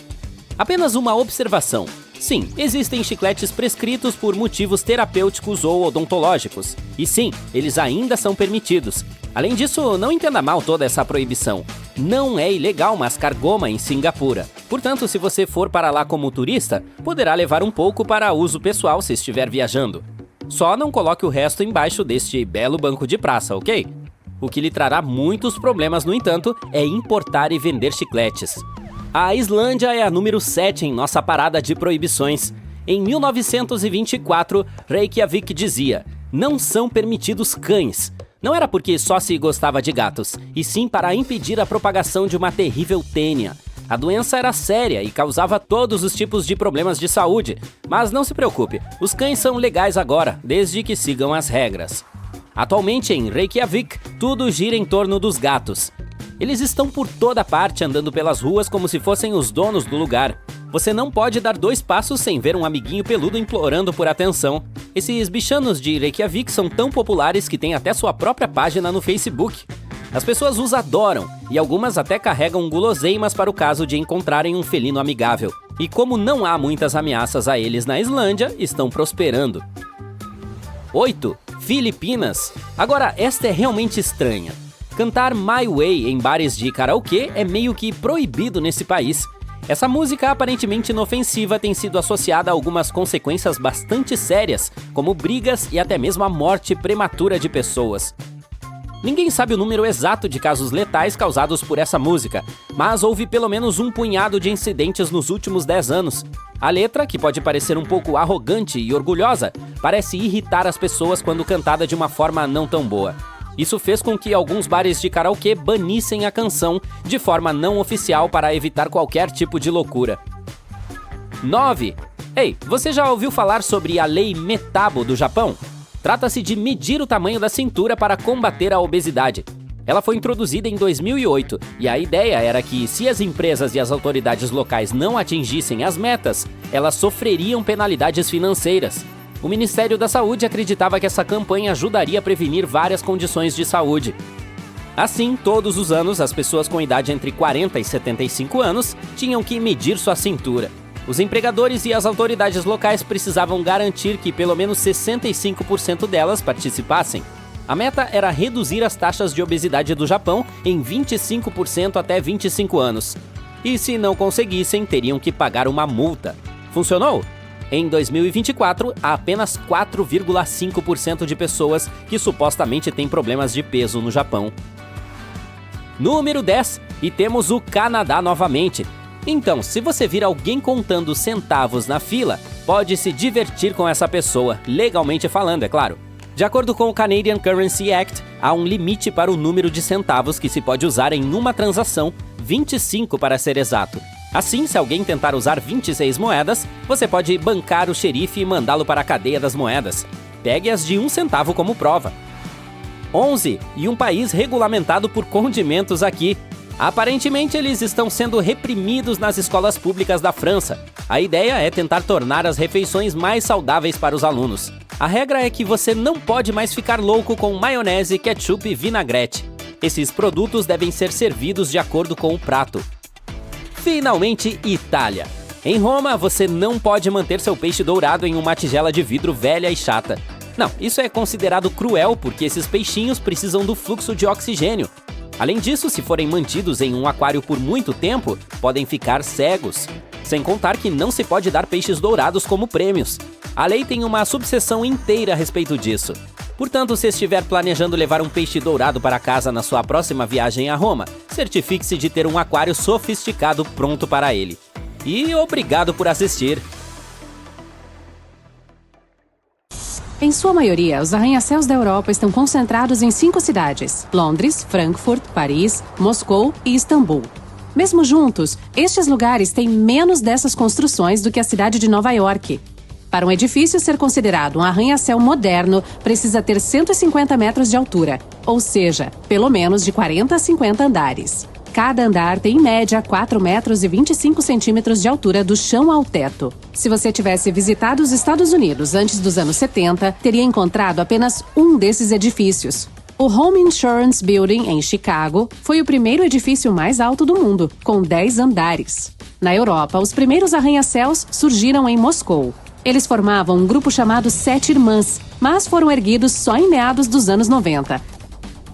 Apenas uma observação. Sim, existem chicletes prescritos por motivos terapêuticos ou odontológicos. E sim, eles ainda são permitidos. Além disso, não entenda mal toda essa proibição. Não é ilegal mascar goma em Singapura. Portanto, se você for para lá como turista, poderá levar um pouco para uso pessoal se estiver viajando. Só não coloque o resto embaixo deste belo banco de praça, ok? O que lhe trará muitos problemas, no entanto, é importar e vender chicletes. A Islândia é a número 7 em nossa parada de proibições. Em 1924, Reykjavik dizia: não são permitidos cães. Não era porque só se gostava de gatos, e sim para impedir a propagação de uma terrível tênia. A doença era séria e causava todos os tipos de problemas de saúde. Mas não se preocupe, os cães são legais agora, desde que sigam as regras. Atualmente em Reykjavik, tudo gira em torno dos gatos. Eles estão por toda parte andando pelas ruas como se fossem os donos do lugar. Você não pode dar 2 passos sem ver um amiguinho peludo implorando por atenção. Esses bichanos de Reykjavik são tão populares que têm até sua própria página no Facebook. As pessoas os adoram e algumas até carregam guloseimas para o caso de encontrarem um felino amigável. E como não há muitas ameaças a eles na Islândia, estão prosperando. 8. Filipinas. Agora, esta é realmente estranha. Cantar My Way em bares de karaokê é meio que proibido nesse país. Essa música aparentemente inofensiva tem sido associada a algumas consequências bastante sérias, como brigas e até mesmo a morte prematura de pessoas. Ninguém sabe o número exato de casos letais causados por essa música, mas houve pelo menos um punhado de incidentes nos últimos 10 anos. A letra, que pode parecer um pouco arrogante e orgulhosa, parece irritar as pessoas quando cantada de uma forma não tão boa. Isso fez com que alguns bares de karaokê banissem a canção de forma não oficial para evitar qualquer tipo de loucura. 9. Ei, você já ouviu falar sobre a Lei Metabo do Japão? Trata-se de medir o tamanho da cintura para combater a obesidade. Ela foi introduzida em 2008 e a ideia era que, se as empresas e as autoridades locais não atingissem as metas, elas sofreriam penalidades financeiras. O Ministério da Saúde acreditava que essa campanha ajudaria a prevenir várias condições de saúde. Assim, todos os anos, as pessoas com idade entre 40 e 75 anos tinham que medir sua cintura. Os empregadores e as autoridades locais precisavam garantir que pelo menos 65% delas participassem. A meta era reduzir as taxas de obesidade do Japão em 25% até 25 anos. E se não conseguissem, teriam que pagar uma multa. Funcionou? Em 2024, há apenas 4,5% de pessoas que supostamente têm problemas de peso no Japão. Número 10. E temos o Canadá novamente. Então, se você vir alguém contando centavos na fila, pode se divertir com essa pessoa, legalmente falando, é claro. De acordo com o Canadian Currency Act, há um limite para o número de centavos que se pode usar em uma transação, 25 para ser exato. Assim, se alguém tentar usar 26 moedas, você pode bancar o xerife e mandá-lo para a cadeia das moedas. Pegue as de 1 centavo como prova. 11. E um país regulamentado por condimentos aqui. Aparentemente, eles estão sendo reprimidos nas escolas públicas da França. A ideia é tentar tornar as refeições mais saudáveis para os alunos. A regra é que você não pode mais ficar louco com maionese, ketchup e vinagrete. Esses produtos devem ser servidos de acordo com o prato. Finalmente, Itália. Em Roma, você não pode manter seu peixe dourado em uma tigela de vidro velha e chata. Não, isso é considerado cruel porque esses peixinhos precisam do fluxo de oxigênio. Além disso, se forem mantidos em um aquário por muito tempo, podem ficar cegos. Sem contar que não se pode dar peixes dourados como prêmios. A lei tem uma subseção inteira a respeito disso. Portanto, se estiver planejando levar um peixe dourado para casa na sua próxima viagem a Roma, certifique-se de ter um aquário sofisticado pronto para ele. E obrigado por assistir! Em sua maioria, os arranha-céus da Europa estão concentrados em 5 cidades: Londres, Frankfurt, Paris, Moscou e Istambul. Mesmo juntos, estes lugares têm menos dessas construções do que a cidade de Nova York. Para um edifício ser considerado um arranha-céu moderno, precisa ter 150 metros de altura, ou seja, pelo menos de 40 a 50 andares. Cada andar tem, em média, 4 metros e 25 centímetros de altura do chão ao teto. Se você tivesse visitado os Estados Unidos antes dos anos 70, teria encontrado apenas um desses edifícios. O Home Insurance Building, em Chicago, foi o primeiro edifício mais alto do mundo, com 10 andares. Na Europa, os primeiros arranha-céus surgiram em Moscou. Eles formavam um grupo chamado Sete Irmãs, mas foram erguidos só em meados dos anos 90.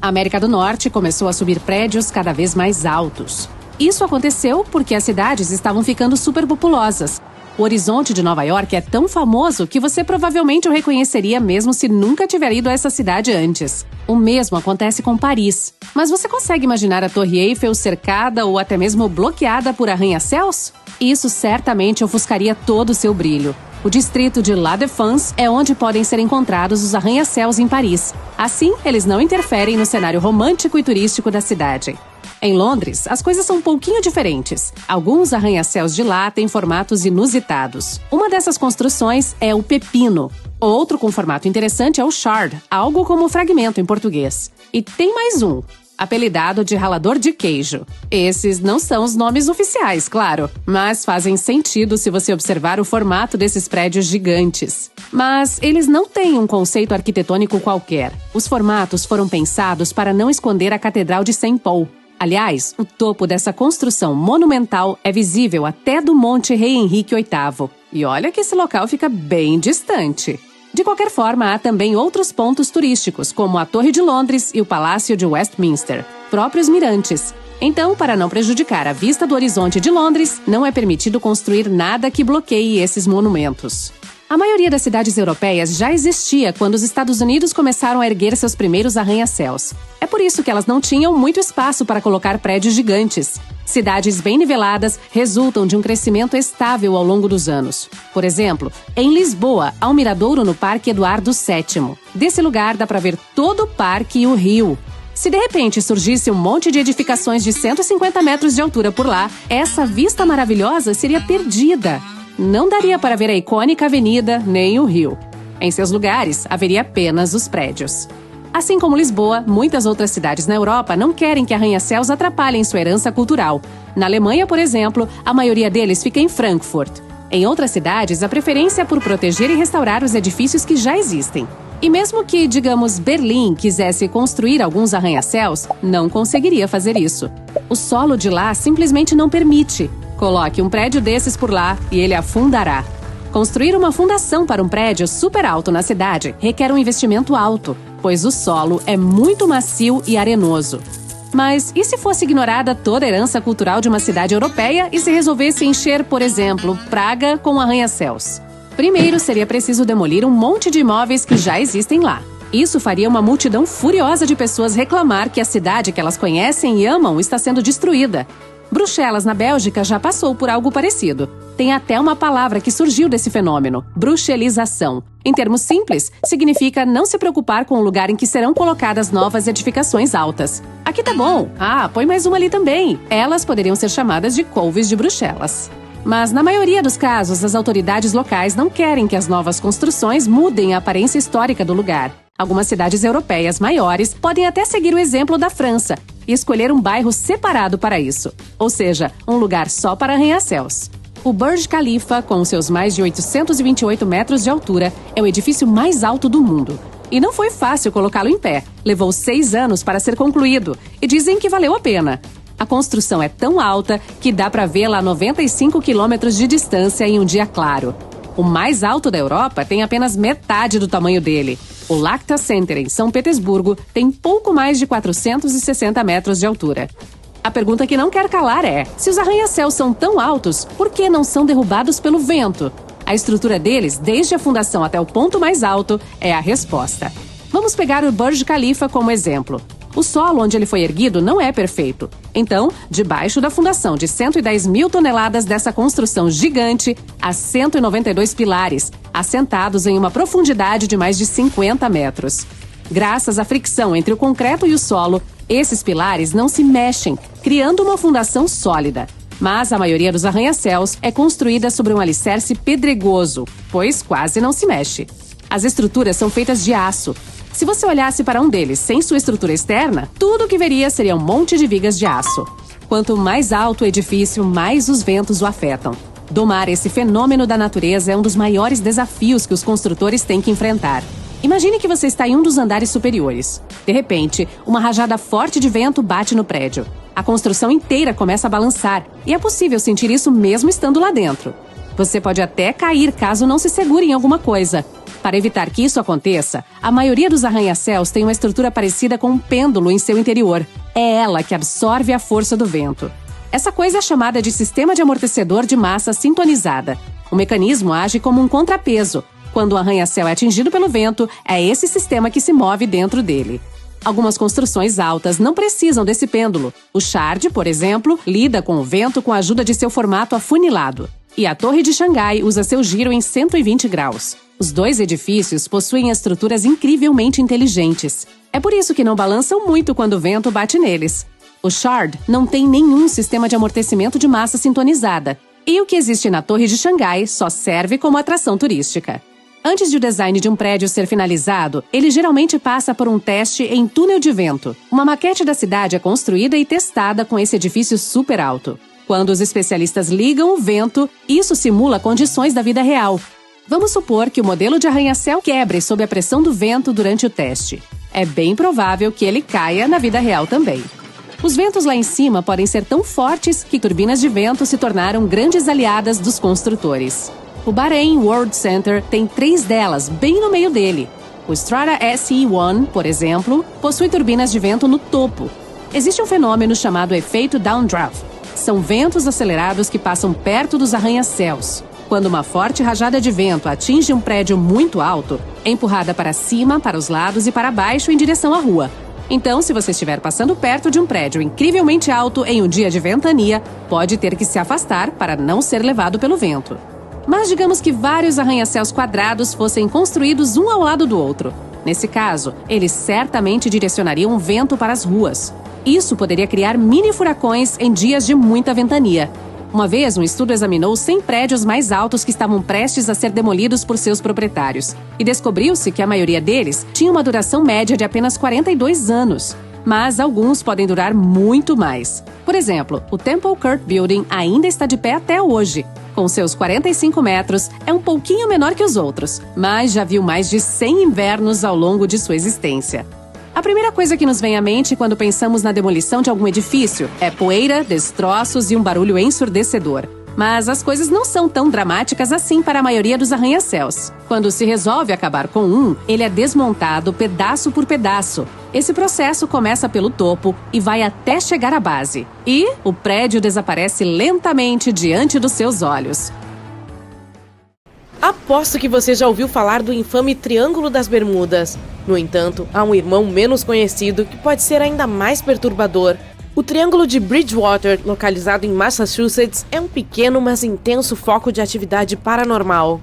A América do Norte começou a subir prédios cada vez mais altos. Isso aconteceu porque as cidades estavam ficando superpopulosas. O horizonte de Nova York é tão famoso que você provavelmente o reconheceria mesmo se nunca tiver ido a essa cidade antes. O mesmo acontece com Paris. Mas você consegue imaginar a Torre Eiffel cercada ou até mesmo bloqueada por arranha-céus? Isso certamente ofuscaria todo o seu brilho. O distrito de La Défense é onde podem ser encontrados os arranha-céus em Paris. Assim, eles não interferem no cenário romântico e turístico da cidade. Em Londres, as coisas são um pouquinho diferentes. Alguns arranha-céus de lá têm formatos inusitados. Uma dessas construções é o Pepino. Outro com formato interessante é o Shard, algo como fragmento em português. E tem mais um, apelidado de ralador de queijo. Esses não são os nomes oficiais, claro, mas fazem sentido se você observar o formato desses prédios gigantes. Mas eles não têm um conceito arquitetônico qualquer. Os formatos foram pensados para não esconder a Catedral de Saint Paul. Aliás, o topo dessa construção monumental é visível até do Monte Rei Henrique VIII. E olha que esse local fica bem distante. De qualquer forma, há também outros pontos turísticos, como a Torre de Londres e o Palácio de Westminster, próprios mirantes. Então, para não prejudicar a vista do horizonte de Londres, não é permitido construir nada que bloqueie esses monumentos. A maioria das cidades europeias já existia quando os Estados Unidos começaram a erguer seus primeiros arranha-céus. É por isso que elas não tinham muito espaço para colocar prédios gigantes. Cidades bem niveladas resultam de um crescimento estável ao longo dos anos. Por exemplo, em Lisboa, há um miradouro no Parque Eduardo VII. Desse lugar dá para ver todo o parque e o rio. Se de repente surgisse um monte de edificações de 150 metros de altura por lá, essa vista maravilhosa seria perdida. Não daria para ver a icônica avenida nem o rio. Em seus lugares, haveria apenas os prédios. Assim como Lisboa, muitas outras cidades na Europa não querem que arranha-céus atrapalhem sua herança cultural. Na Alemanha, por exemplo, a maioria deles fica em Frankfurt. Em outras cidades, a preferência é por proteger e restaurar os edifícios que já existem. E mesmo que, digamos, Berlim quisesse construir alguns arranha-céus, não conseguiria fazer isso. O solo de lá simplesmente não permite. Coloque um prédio desses por lá e ele afundará. Construir uma fundação para um prédio super alto na cidade requer um investimento alto, pois o solo é muito macio e arenoso. Mas e se fosse ignorada toda a herança cultural de uma cidade europeia e se resolvesse encher, por exemplo, Praga com arranha-céus? Primeiro, seria preciso demolir um monte de imóveis que já existem lá. Isso faria uma multidão furiosa de pessoas reclamar que a cidade que elas conhecem e amam está sendo destruída. Bruxelas, na Bélgica, já passou por algo parecido. Tem até uma palavra que surgiu desse fenômeno: bruxelização. Em termos simples, significa não se preocupar com o lugar em que serão colocadas novas edificações altas. Aqui tá bom. Põe mais uma ali também. Elas poderiam ser chamadas de couves de Bruxelas. Mas, na maioria dos casos, as autoridades locais não querem que as novas construções mudem a aparência histórica do lugar. Algumas cidades europeias maiores podem até seguir o exemplo da França e escolher um bairro separado para isso, ou seja, um lugar só para arranha-céus. O Burj Khalifa, com seus mais de 828 metros de altura, é o edifício mais alto do mundo. E não foi fácil colocá-lo em pé. Levou 6 anos para ser concluído e dizem que valeu a pena. A construção é tão alta que dá para vê-la a 95 quilômetros de distância em um dia claro. O mais alto da Europa tem apenas metade do tamanho dele. O Lacta Center, em São Petersburgo, tem pouco mais de 460 metros de altura. A pergunta que não quer calar é: se os arranha-céus são tão altos, por que não são derrubados pelo vento? A estrutura deles, desde a fundação até o ponto mais alto, é a resposta. Vamos pegar o Burj Khalifa como exemplo. O solo onde ele foi erguido não é perfeito. Então, debaixo da fundação de 110 mil toneladas dessa construção gigante, há 192 pilares, assentados em uma profundidade de mais de 50 metros. Graças à fricção entre o concreto e o solo, esses pilares não se mexem, criando uma fundação sólida. Mas a maioria dos arranha-céus é construída sobre um alicerce pedregoso, pois quase não se mexe. As estruturas são feitas de aço. Se você olhasse para um deles sem sua estrutura externa, tudo o que veria seria um monte de vigas de aço. Quanto mais alto o edifício, mais os ventos o afetam. Domar esse fenômeno da natureza é um dos maiores desafios que os construtores têm que enfrentar. Imagine que você está em um dos andares superiores. De repente, uma rajada forte de vento bate no prédio. A construção inteira começa a balançar, e é possível sentir isso mesmo estando lá dentro. Você pode até cair caso não se segure em alguma coisa. Para evitar que isso aconteça, a maioria dos arranha-céus tem uma estrutura parecida com um pêndulo em seu interior. É ela que absorve a força do vento. Essa coisa é chamada de sistema de amortecedor de massa sintonizada. O mecanismo age como um contrapeso. Quando o arranha-céu é atingido pelo vento, é esse sistema que se move dentro dele. Algumas construções altas não precisam desse pêndulo. O Shard, por exemplo, lida com o vento com a ajuda de seu formato afunilado. E a Torre de Xangai usa seu giro em 120 graus. Os dois edifícios possuem estruturas incrivelmente inteligentes. É por isso que não balançam muito quando o vento bate neles. O Shard não tem nenhum sistema de amortecimento de massa sintonizada. E o que existe na Torre de Xangai só serve como atração turística. Antes de o design de um prédio ser finalizado, ele geralmente passa por um teste em túnel de vento. Uma maquete da cidade é construída e testada com esse edifício super alto. Quando os especialistas ligam o vento, isso simula condições da vida real. Vamos supor que o modelo de arranha-céu quebre sob a pressão do vento durante o teste. É bem provável que ele caia na vida real também. Os ventos lá em cima podem ser tão fortes que turbinas de vento se tornaram grandes aliadas dos construtores. O Bahrein World Center tem 3 delas bem no meio dele. O Strata SE1, por exemplo, possui turbinas de vento no topo. Existe um fenômeno chamado efeito downdraft. São ventos acelerados que passam perto dos arranha-céus. Quando uma forte rajada de vento atinge um prédio muito alto, é empurrada para cima, para os lados e para baixo em direção à rua. Então, se você estiver passando perto de um prédio incrivelmente alto em um dia de ventania, pode ter que se afastar para não ser levado pelo vento. Mas digamos que vários arranha-céus quadrados fossem construídos um ao lado do outro. Nesse caso, eles certamente direcionariam o vento para as ruas. Isso poderia criar mini furacões em dias de muita ventania. Uma vez, um estudo examinou 100 prédios mais altos que estavam prestes a ser demolidos por seus proprietários. E descobriu-se que a maioria deles tinha uma duração média de apenas 42 anos. Mas alguns podem durar muito mais. Por exemplo, o Temple Court Building ainda está de pé até hoje. Com seus 45 metros, é um pouquinho menor que os outros, mas já viu mais de 100 invernos ao longo de sua existência. A primeira coisa que nos vem à mente quando pensamos na demolição de algum edifício é poeira, destroços e um barulho ensurdecedor. Mas as coisas não são tão dramáticas assim para a maioria dos arranha-céus. Quando se resolve acabar com um, ele é desmontado pedaço por pedaço. Esse processo começa pelo topo e vai até chegar à base. E o prédio desaparece lentamente diante dos seus olhos. Aposto que você já ouviu falar do infame Triângulo das Bermudas. No entanto, há um irmão menos conhecido que pode ser ainda mais perturbador. O Triângulo de Bridgewater, localizado em Massachusetts, é um pequeno mas intenso foco de atividade paranormal.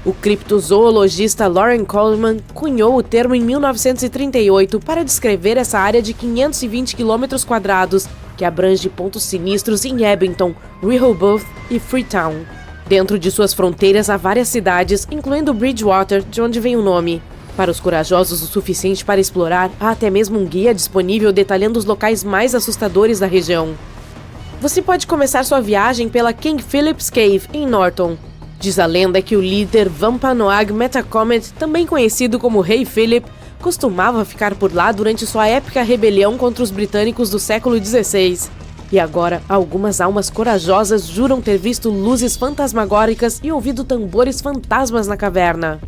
O criptozoologista Loren Coleman cunhou o termo em 1938 para descrever essa área de 520 km², que abrange pontos sinistros em Abington, Rehoboth e Freetown. Dentro de suas fronteiras há várias cidades, incluindo Bridgewater, de onde vem o nome. Para os corajosos o suficiente para explorar, há até mesmo um guia disponível detalhando os locais mais assustadores da região. Você pode começar sua viagem pela King Philip's Cave, em Norton. Diz a lenda que o líder Wampanoag Metacomet, também conhecido como Rei Philip, costumava ficar por lá durante sua épica rebelião contra os britânicos do século XVI. E agora, algumas almas corajosas juram ter visto luzes fantasmagóricas e ouvido tambores fantasmas na caverna.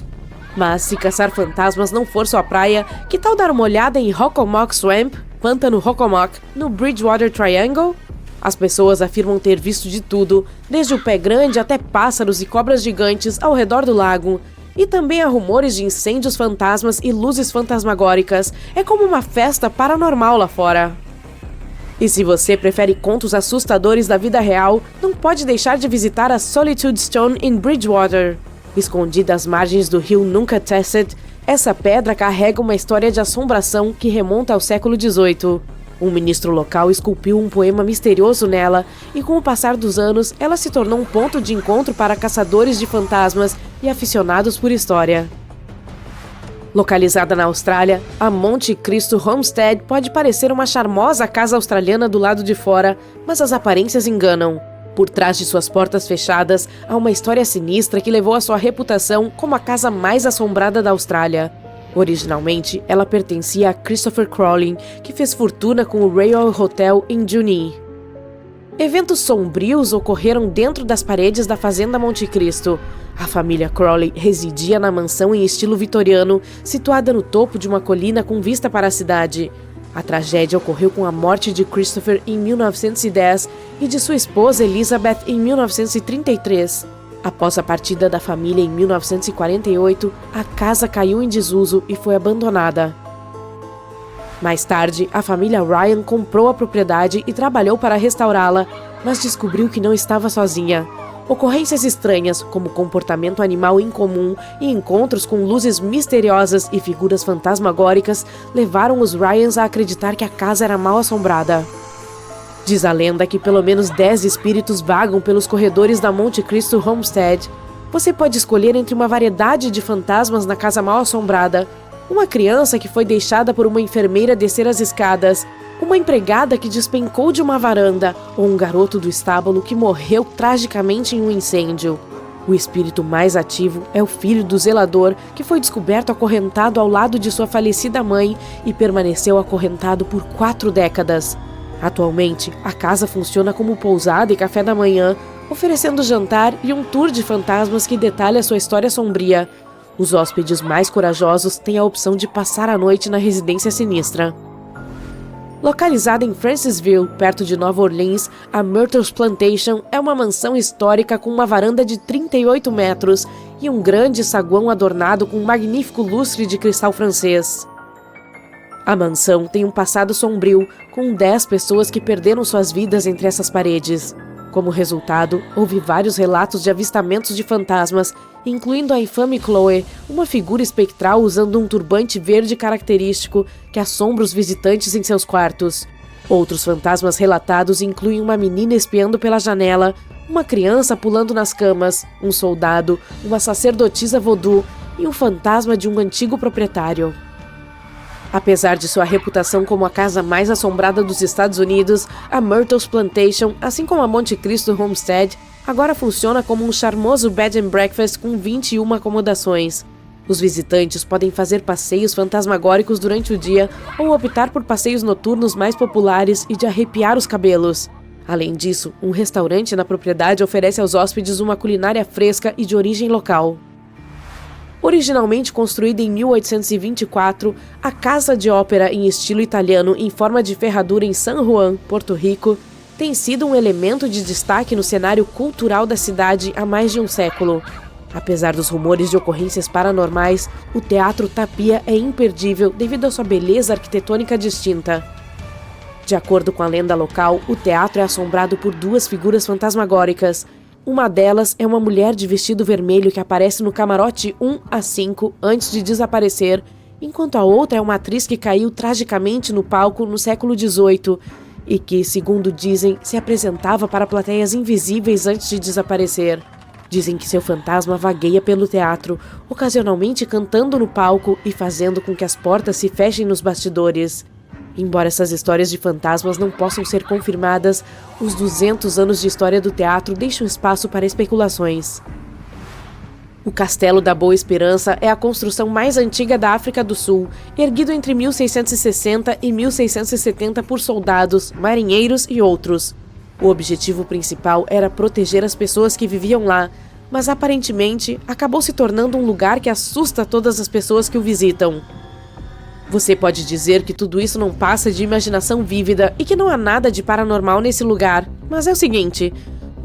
Mas se caçar fantasmas não for sua praia, que tal dar uma olhada em Hockomock Swamp, Pântano Hockomock, no Bridgewater Triangle? As pessoas afirmam ter visto de tudo, desde o pé grande até pássaros e cobras gigantes ao redor do lago. E também há rumores de incêndios fantasmas e luzes fantasmagóricas. É como uma festa paranormal lá fora. E se você prefere contos assustadores da vida real, não pode deixar de visitar a Solitude Stone em Bridgewater. Escondida às margens do rio Nunkatesset, essa pedra carrega uma história de assombração que remonta ao século XVIII. Um ministro local esculpiu um poema misterioso nela, e com o passar dos anos, ela se tornou um ponto de encontro para caçadores de fantasmas e aficionados por história. Localizada na Austrália, a Monte Cristo Homestead pode parecer uma charmosa casa australiana do lado de fora, mas as aparências enganam. Por trás de suas portas fechadas, há uma história sinistra que levou a sua reputação como a casa mais assombrada da Austrália. Originalmente, ela pertencia a Christopher Crowley, que fez fortuna com o Royal Hotel em Junee. Eventos sombrios ocorreram dentro das paredes da Fazenda Monte Cristo. A família Crowley residia na mansão em estilo vitoriano, situada no topo de uma colina com vista para a cidade. A tragédia ocorreu com a morte de Christopher em 1910 e de sua esposa Elizabeth em 1933. Após a partida da família em 1948, a casa caiu em desuso e foi abandonada. Mais tarde, a família Ryan comprou a propriedade e trabalhou para restaurá-la, mas descobriu que não estava sozinha. Ocorrências estranhas, como comportamento animal incomum e encontros com luzes misteriosas e figuras fantasmagóricas, levaram os Ryans a acreditar que a casa era mal assombrada. Diz a lenda que pelo menos 10 espíritos vagam pelos corredores da Monte Cristo Homestead. Você pode escolher entre uma variedade de fantasmas na casa mal assombrada, uma criança que foi deixada por uma enfermeira descer as escadas, uma empregada que despencou de uma varanda ou um garoto do estábulo que morreu tragicamente em um incêndio. O espírito mais ativo é o filho do zelador, que foi descoberto acorrentado ao lado de sua falecida mãe e permaneceu acorrentado por 4 décadas. Atualmente, a casa funciona como pousada e café da manhã, oferecendo jantar e um tour de fantasmas que detalha sua história sombria. Os hóspedes mais corajosos têm a opção de passar a noite na residência sinistra. Localizada em Francisville, perto de Nova Orleans, a Myrtles Plantation é uma mansão histórica com uma varanda de 38 metros e um grande saguão adornado com um magnífico lustre de cristal francês. A mansão tem um passado sombrio, com 10 pessoas que perderam suas vidas entre essas paredes. Como resultado, houve vários relatos de avistamentos de fantasmas, incluindo a infame Chloe, uma figura espectral usando um turbante verde característico que assombra os visitantes em seus quartos. Outros fantasmas relatados incluem uma menina espiando pela janela, uma criança pulando nas camas, um soldado, uma sacerdotisa voodoo e um fantasma de um antigo proprietário. Apesar de sua reputação como a casa mais assombrada dos Estados Unidos, a Myrtles Plantation, assim como a Monte Cristo Homestead, agora funciona como um charmoso bed and breakfast com 21 acomodações. Os visitantes podem fazer passeios fantasmagóricos durante o dia ou optar por passeios noturnos mais populares e de arrepiar os cabelos. Além disso, um restaurante na propriedade oferece aos hóspedes uma culinária fresca e de origem local. Originalmente construída em 1824, a Casa de Ópera em estilo italiano em forma de ferradura em San Juan, Porto Rico, tem sido um elemento de destaque no cenário cultural da cidade há mais de um século. Apesar dos rumores de ocorrências paranormais, o Teatro Tapia é imperdível devido à sua beleza arquitetônica distinta. De acordo com a lenda local, o teatro é assombrado por 2 figuras fantasmagóricas. Uma delas é uma mulher de vestido vermelho que aparece no camarote 1 a 5 antes de desaparecer, enquanto a outra é uma atriz que caiu tragicamente no palco no século XVIII e que, segundo dizem, se apresentava para plateias invisíveis antes de desaparecer. Dizem que seu fantasma vagueia pelo teatro, ocasionalmente cantando no palco e fazendo com que as portas se fechem nos bastidores. Embora essas histórias de fantasmas não possam ser confirmadas, os 200 anos de história do teatro deixam espaço para especulações. O Castelo da Boa Esperança é a construção mais antiga da África do Sul, erguido entre 1660 e 1670 por soldados, marinheiros e outros. O objetivo principal era proteger as pessoas que viviam lá, mas aparentemente acabou se tornando um lugar que assusta todas as pessoas que o visitam. Você pode dizer que tudo isso não passa de imaginação vívida e que não há nada de paranormal nesse lugar, mas é o seguinte: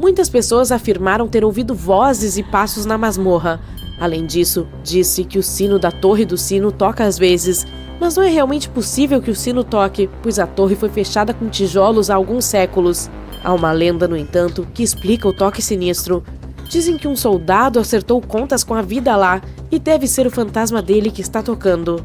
muitas pessoas afirmaram ter ouvido vozes e passos na masmorra. Além disso, disse que o sino da Torre do Sino toca às vezes, mas não é realmente possível que o sino toque, pois a torre foi fechada com tijolos há alguns séculos. Há uma lenda, no entanto, que explica o toque sinistro. Dizem que um soldado acertou contas com a vida lá e deve ser o fantasma dele que está tocando.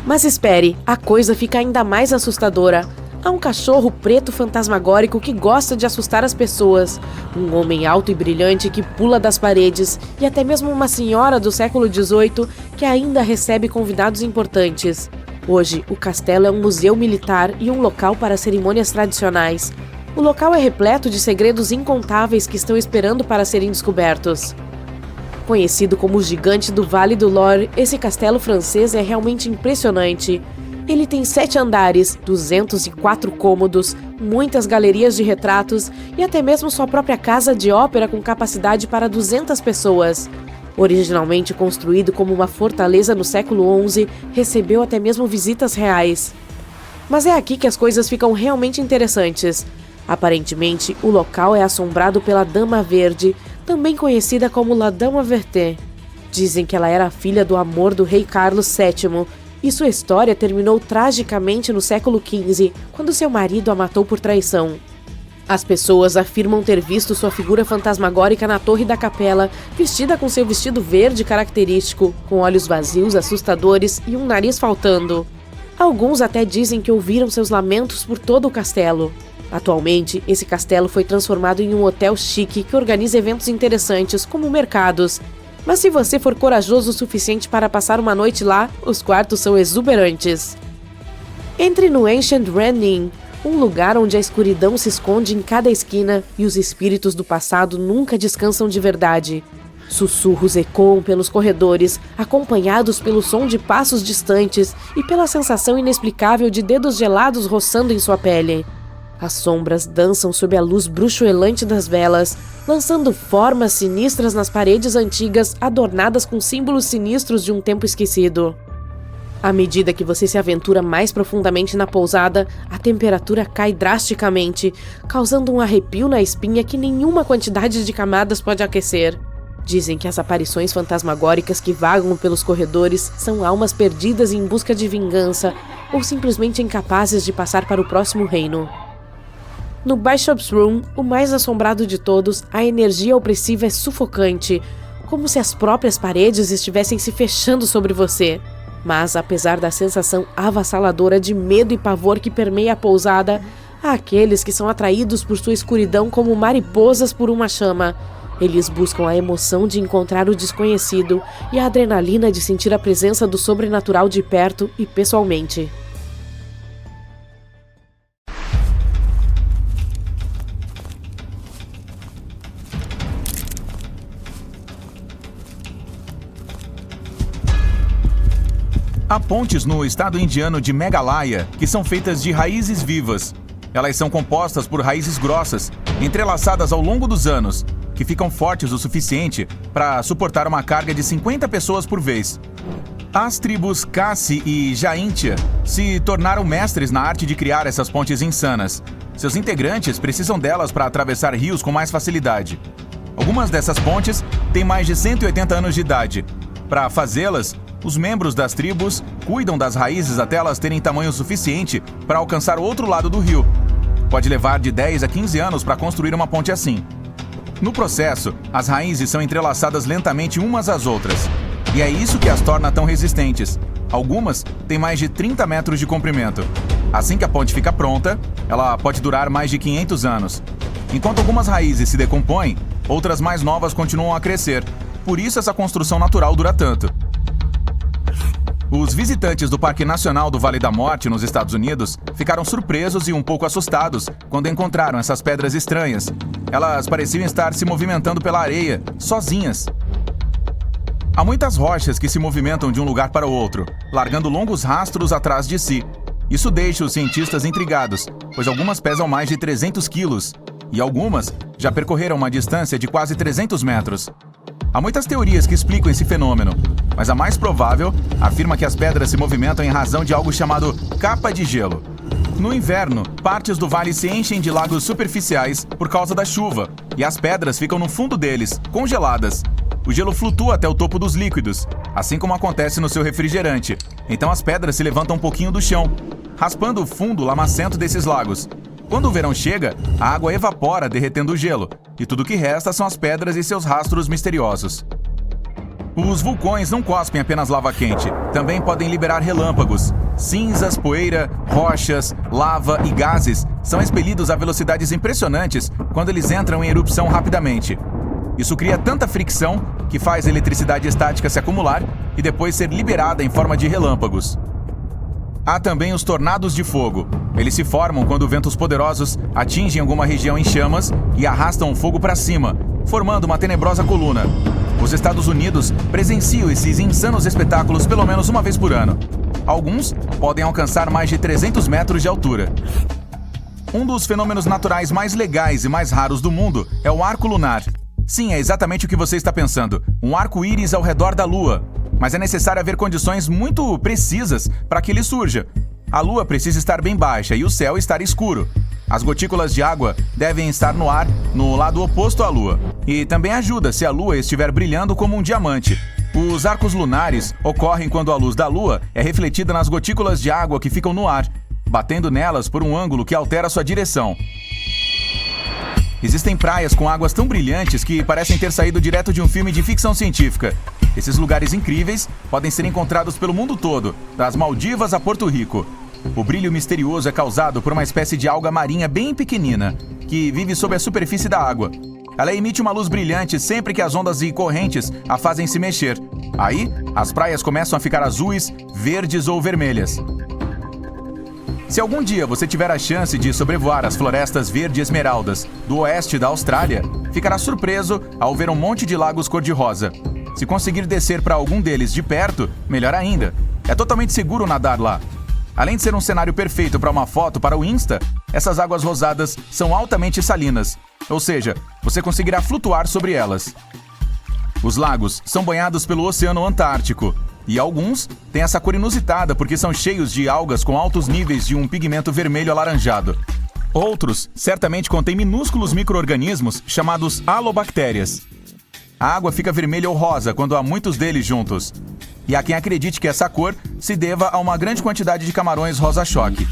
Mas espere, a coisa fica ainda mais assustadora. Há um cachorro preto fantasmagórico que gosta de assustar as pessoas, um homem alto e brilhante que pula das paredes e até mesmo uma senhora do século XVIII que ainda recebe convidados importantes. Hoje, o castelo é um museu militar e um local para cerimônias tradicionais. O local é repleto de segredos incontáveis que estão esperando para serem descobertos. Conhecido como o Gigante do Vale do Loire, esse castelo francês é realmente impressionante. Ele tem 7 andares, 204 cômodos, muitas galerias de retratos e até mesmo sua própria casa de ópera com capacidade para 200 pessoas. Originalmente construído como uma fortaleza no século XI, recebeu até mesmo visitas reais. Mas é aqui que as coisas ficam realmente interessantes. Aparentemente, o local é assombrado pela Dama Verde, também conhecida como La Dame Verte. Dizem que ela era a filha do amor do rei Carlos VII, e sua história terminou tragicamente no século XV, quando seu marido a matou por traição. As pessoas afirmam ter visto sua figura fantasmagórica na torre da capela, vestida com seu vestido verde característico, com olhos vazios assustadores e um nariz faltando. Alguns até dizem que ouviram seus lamentos por todo o castelo. Atualmente, esse castelo foi transformado em um hotel chique que organiza eventos interessantes, como mercados. Mas se você for corajoso o suficiente para passar uma noite lá, os quartos são exuberantes. Entre no Ancient Red Inn, um lugar onde a escuridão se esconde em cada esquina e os espíritos do passado nunca descansam de verdade. Sussurros ecoam pelos corredores, acompanhados pelo som de passos distantes e pela sensação inexplicável de dedos gelados roçando em sua pele. As sombras dançam sob a luz bruxuelante das velas, lançando formas sinistras nas paredes antigas adornadas com símbolos sinistros de um tempo esquecido. À medida que você se aventura mais profundamente na pousada, a temperatura cai drasticamente, causando um arrepio na espinha que nenhuma quantidade de camadas pode aquecer. Dizem que as aparições fantasmagóricas que vagam pelos corredores são almas perdidas em busca de vingança ou simplesmente incapazes de passar para o próximo reino. No Bishop's Room, o mais assombrado de todos, a energia opressiva é sufocante, como se as próprias paredes estivessem se fechando sobre você. Mas, apesar da sensação avassaladora de medo e pavor que permeia a pousada, há aqueles que são atraídos por sua escuridão como mariposas por uma chama. Eles buscam a emoção de encontrar o desconhecido e a adrenalina de sentir a presença do sobrenatural de perto e pessoalmente. Há pontes no estado indiano de Meghalaya que são feitas de raízes vivas. Elas são compostas por raízes grossas, entrelaçadas ao longo dos anos, que ficam fortes o suficiente para suportar uma carga de 50 pessoas por vez. As tribos Khasi e Jaintia se tornaram mestres na arte de criar essas pontes insanas. Seus integrantes precisam delas para atravessar rios com mais facilidade. Algumas dessas pontes têm mais de 180 anos de idade. Para fazê-las, os membros das tribos cuidam das raízes até elas terem tamanho suficiente para alcançar o outro lado do rio. Pode levar de 10 a 15 anos para construir uma ponte assim. No processo, as raízes são entrelaçadas lentamente umas às outras. E é isso que as torna tão resistentes. Algumas têm mais de 30 metros de comprimento. Assim que a ponte fica pronta, ela pode durar mais de 500 anos. Enquanto algumas raízes se decompõem, outras mais novas continuam a crescer. Por isso essa construção natural dura tanto. Os visitantes do Parque Nacional do Vale da Morte, nos Estados Unidos, ficaram surpresos e um pouco assustados quando encontraram essas pedras estranhas. Elas pareciam estar se movimentando pela areia, sozinhas. Há muitas rochas que se movimentam de um lugar para o outro, largando longos rastros atrás de si. Isso deixa os cientistas intrigados, pois algumas pesam mais de 300 quilos, e algumas já percorreram uma distância de quase 300 metros. Há muitas teorias que explicam esse fenômeno, mas a mais provável afirma que as pedras se movimentam em razão de algo chamado capa de gelo. No inverno, partes do vale se enchem de lagos superficiais por causa da chuva, e as pedras ficam no fundo deles, congeladas. O gelo flutua até o topo dos líquidos, assim como acontece no seu refrigerante. Então as pedras se levantam um pouquinho do chão, raspando o fundo lamacento desses lagos. Quando o verão chega, a água evapora, derretendo o gelo, e tudo o que resta são as pedras e seus rastros misteriosos. Os vulcões não cospem apenas lava quente, também podem liberar relâmpagos. Cinzas, poeira, rochas, lava e gases são expelidos a velocidades impressionantes quando eles entram em erupção rapidamente. Isso cria tanta fricção que faz a eletricidade estática se acumular e depois ser liberada em forma de relâmpagos. Há também os tornados de fogo. Eles se formam quando ventos poderosos atingem alguma região em chamas e arrastam o fogo para cima, formando uma tenebrosa coluna. Os Estados Unidos presenciam esses insanos espetáculos pelo menos uma vez por ano. Alguns podem alcançar mais de 300 metros de altura. Um dos fenômenos naturais mais legais e mais raros do mundo é o arco lunar. Sim, é exatamente o que você está pensando, um arco-íris ao redor da Lua. Mas é necessário haver condições muito precisas para que ele surja. A Lua precisa estar bem baixa e o céu estar escuro. As gotículas de água devem estar no ar, no lado oposto à Lua. E também ajuda se a Lua estiver brilhando como um diamante. Os arcos lunares ocorrem quando a luz da Lua é refletida nas gotículas de água que ficam no ar, batendo nelas por um ângulo que altera sua direção. Existem praias com águas tão brilhantes que parecem ter saído direto de um filme de ficção científica. Esses lugares incríveis podem ser encontrados pelo mundo todo, das Maldivas a Porto Rico. O brilho misterioso é causado por uma espécie de alga marinha bem pequenina, que vive sob a superfície da água. Ela emite uma luz brilhante sempre que as ondas e correntes a fazem se mexer. Aí, as praias começam a ficar azuis, verdes ou vermelhas. Se algum dia você tiver a chance de sobrevoar as florestas verde esmeraldas do oeste da Austrália, ficará surpreso ao ver um monte de lagos cor-de-rosa. Se conseguir descer para algum deles de perto, melhor ainda. É totalmente seguro nadar lá. Além de ser um cenário perfeito para uma foto para o Insta, essas águas rosadas são altamente salinas, ou seja, você conseguirá flutuar sobre elas. Os lagos são banhados pelo Oceano Antártico, e alguns têm essa cor inusitada porque são cheios de algas com altos níveis de um pigmento vermelho alaranjado. Outros certamente contêm minúsculos micro-organismos chamados halobactérias. A água fica vermelha ou rosa quando há muitos deles juntos. E há quem acredite que essa cor se deva a uma grande quantidade de camarões rosa-choque.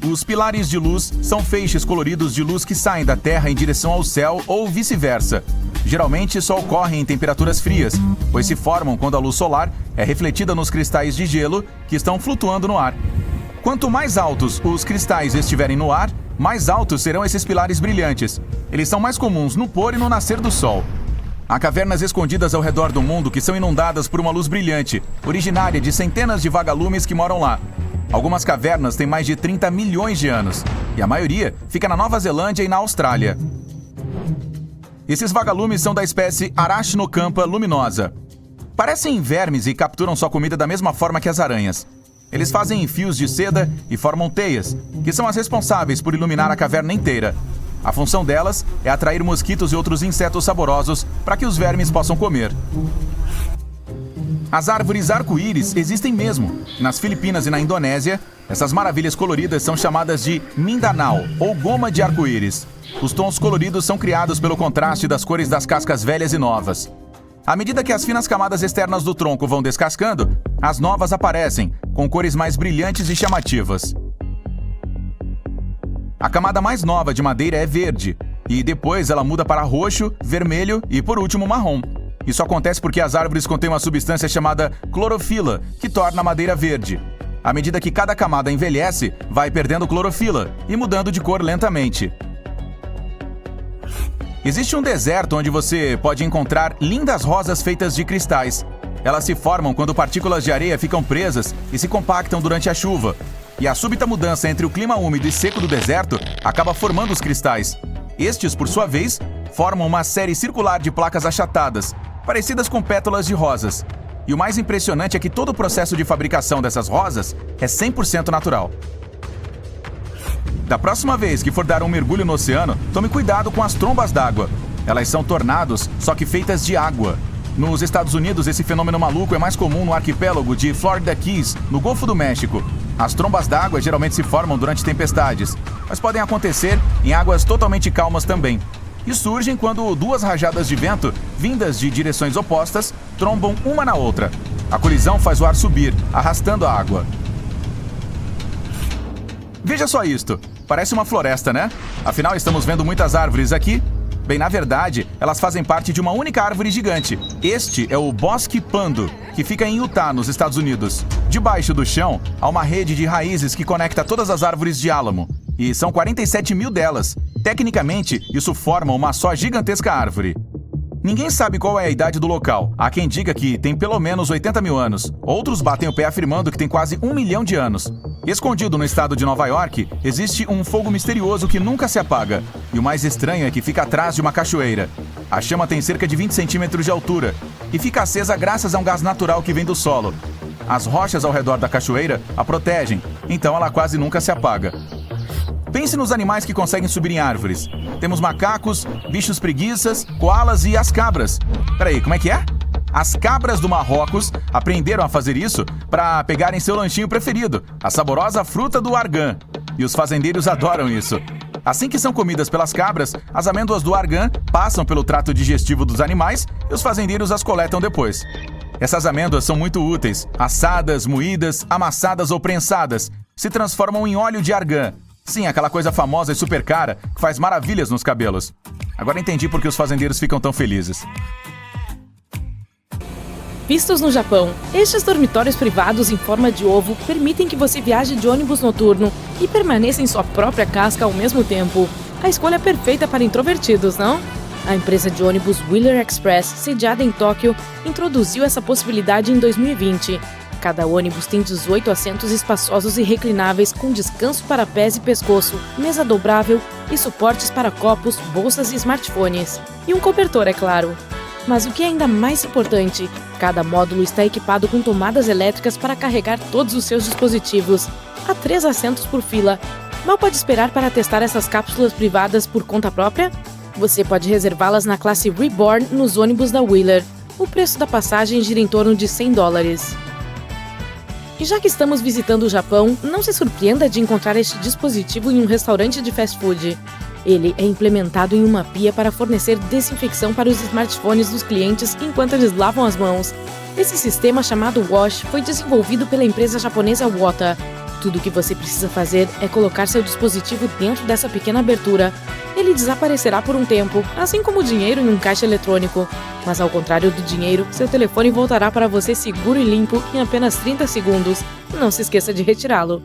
Os pilares de luz são feixes coloridos de luz que saem da Terra em direção ao céu ou vice-versa. Geralmente só ocorrem em temperaturas frias, pois se formam quando a luz solar é refletida nos cristais de gelo que estão flutuando no ar. Quanto mais altos os cristais estiverem no ar, mais altos serão esses pilares brilhantes. Eles são mais comuns no pôr e no nascer do sol. Há cavernas escondidas ao redor do mundo que são inundadas por uma luz brilhante, originária de centenas de vagalumes que moram lá. Algumas cavernas têm mais de 30 milhões de anos, e a maioria fica na Nova Zelândia e na Austrália. Esses vagalumes são da espécie Arachnocampa luminosa. Parecem vermes e capturam sua comida da mesma forma que as aranhas. Eles fazem fios de seda e formam teias, que são as responsáveis por iluminar a caverna inteira. A função delas é atrair mosquitos e outros insetos saborosos para que os vermes possam comer. As árvores arco-íris existem mesmo. Nas Filipinas e na Indonésia, essas maravilhas coloridas são chamadas de Mindanao, ou goma de arco-íris. Os tons coloridos são criados pelo contraste das cores das cascas velhas e novas. À medida que as finas camadas externas do tronco vão descascando, as novas aparecem, com cores mais brilhantes e chamativas. A camada mais nova de madeira é verde, e depois ela muda para roxo, vermelho e, por último, marrom. Isso acontece porque as árvores contêm uma substância chamada clorofila, que torna a madeira verde. À medida que cada camada envelhece, vai perdendo clorofila e mudando de cor lentamente. Existe um deserto onde você pode encontrar lindas rosas feitas de cristais. Elas se formam quando partículas de areia ficam presas e se compactam durante a chuva. E a súbita mudança entre o clima úmido e seco do deserto acaba formando os cristais. Estes, por sua vez, formam uma série circular de placas achatadas, parecidas com pétalas de rosas. E o mais impressionante é que todo o processo de fabricação dessas rosas é 100% natural. Da próxima vez que for dar um mergulho no oceano, tome cuidado com as trombas d'água. Elas são tornados, só que feitas de água. Nos Estados Unidos, esse fenômeno maluco é mais comum no arquipélago de Florida Keys, no Golfo do México. As trombas d'água geralmente se formam durante tempestades, mas podem acontecer em águas totalmente calmas também. E surgem quando duas rajadas de vento, vindas de direções opostas, trombam uma na outra. A colisão faz o ar subir, arrastando a água. Veja só isto. Parece uma floresta, né? Afinal, estamos vendo muitas árvores aqui. Bem, na verdade, elas fazem parte de uma única árvore gigante. Este é o Bosque Pando, que fica em Utah, nos Estados Unidos. Debaixo do chão, há uma rede de raízes que conecta todas as árvores de álamo. E são 47 mil delas. Tecnicamente, isso forma uma só gigantesca árvore. Ninguém sabe qual é a idade do local. Há quem diga que tem pelo menos 80 mil anos. Outros batem o pé afirmando que tem quase 1 milhão de anos. Escondido no estado de Nova York, existe um fogo misterioso que nunca se apaga. E o mais estranho é que fica atrás de uma cachoeira. A chama tem cerca de 20 centímetros de altura e fica acesa graças a um gás natural que vem do solo. As rochas ao redor da cachoeira a protegem, então ela quase nunca se apaga. Pense nos animais que conseguem subir em árvores. Temos macacos, bichos preguiças, koalas e as cabras. Peraí, como é que é? As cabras do Marrocos aprenderam a fazer isso para pegarem seu lanchinho preferido, a saborosa fruta do argan. E os fazendeiros adoram isso. Assim que são comidas pelas cabras, as amêndoas do argan passam pelo trato digestivo dos animais e os fazendeiros as coletam depois. Essas amêndoas são muito úteis. Assadas, moídas, amassadas ou prensadas, se transformam em óleo de argan. Sim, aquela coisa famosa e super cara que faz maravilhas nos cabelos. Agora entendi por que os fazendeiros ficam tão felizes. Vistos no Japão, estes dormitórios privados em forma de ovo permitem que você viaje de ônibus noturno e permaneça em sua própria casca ao mesmo tempo. A escolha perfeita para introvertidos, não? A empresa de ônibus Wheeler Express, sediada em Tóquio, introduziu essa possibilidade em 2020. Cada ônibus tem 18 assentos espaçosos e reclináveis com descanso para pés e pescoço, mesa dobrável e suportes para copos, bolsas e smartphones. E um cobertor, é claro. Mas o que é ainda mais importante, cada módulo está equipado com tomadas elétricas para carregar todos os seus dispositivos. Há 3 assentos por fila. Mal pode esperar para testar essas cápsulas privadas por conta própria? Você pode reservá-las na classe Reborn nos ônibus da Wheeler. O preço da passagem gira em torno de $100. E já que estamos visitando o Japão, não se surpreenda de encontrar este dispositivo em um restaurante de fast food. Ele é implementado em uma pia para fornecer desinfecção para os smartphones dos clientes enquanto eles lavam as mãos. Esse sistema chamado Wash foi desenvolvido pela empresa japonesa Wata. Tudo o que você precisa fazer é colocar seu dispositivo dentro dessa pequena abertura. Ele desaparecerá por um tempo, assim como o dinheiro em um caixa eletrônico. Mas ao contrário do dinheiro, seu telefone voltará para você seguro e limpo em apenas 30 segundos. Não se esqueça de retirá-lo.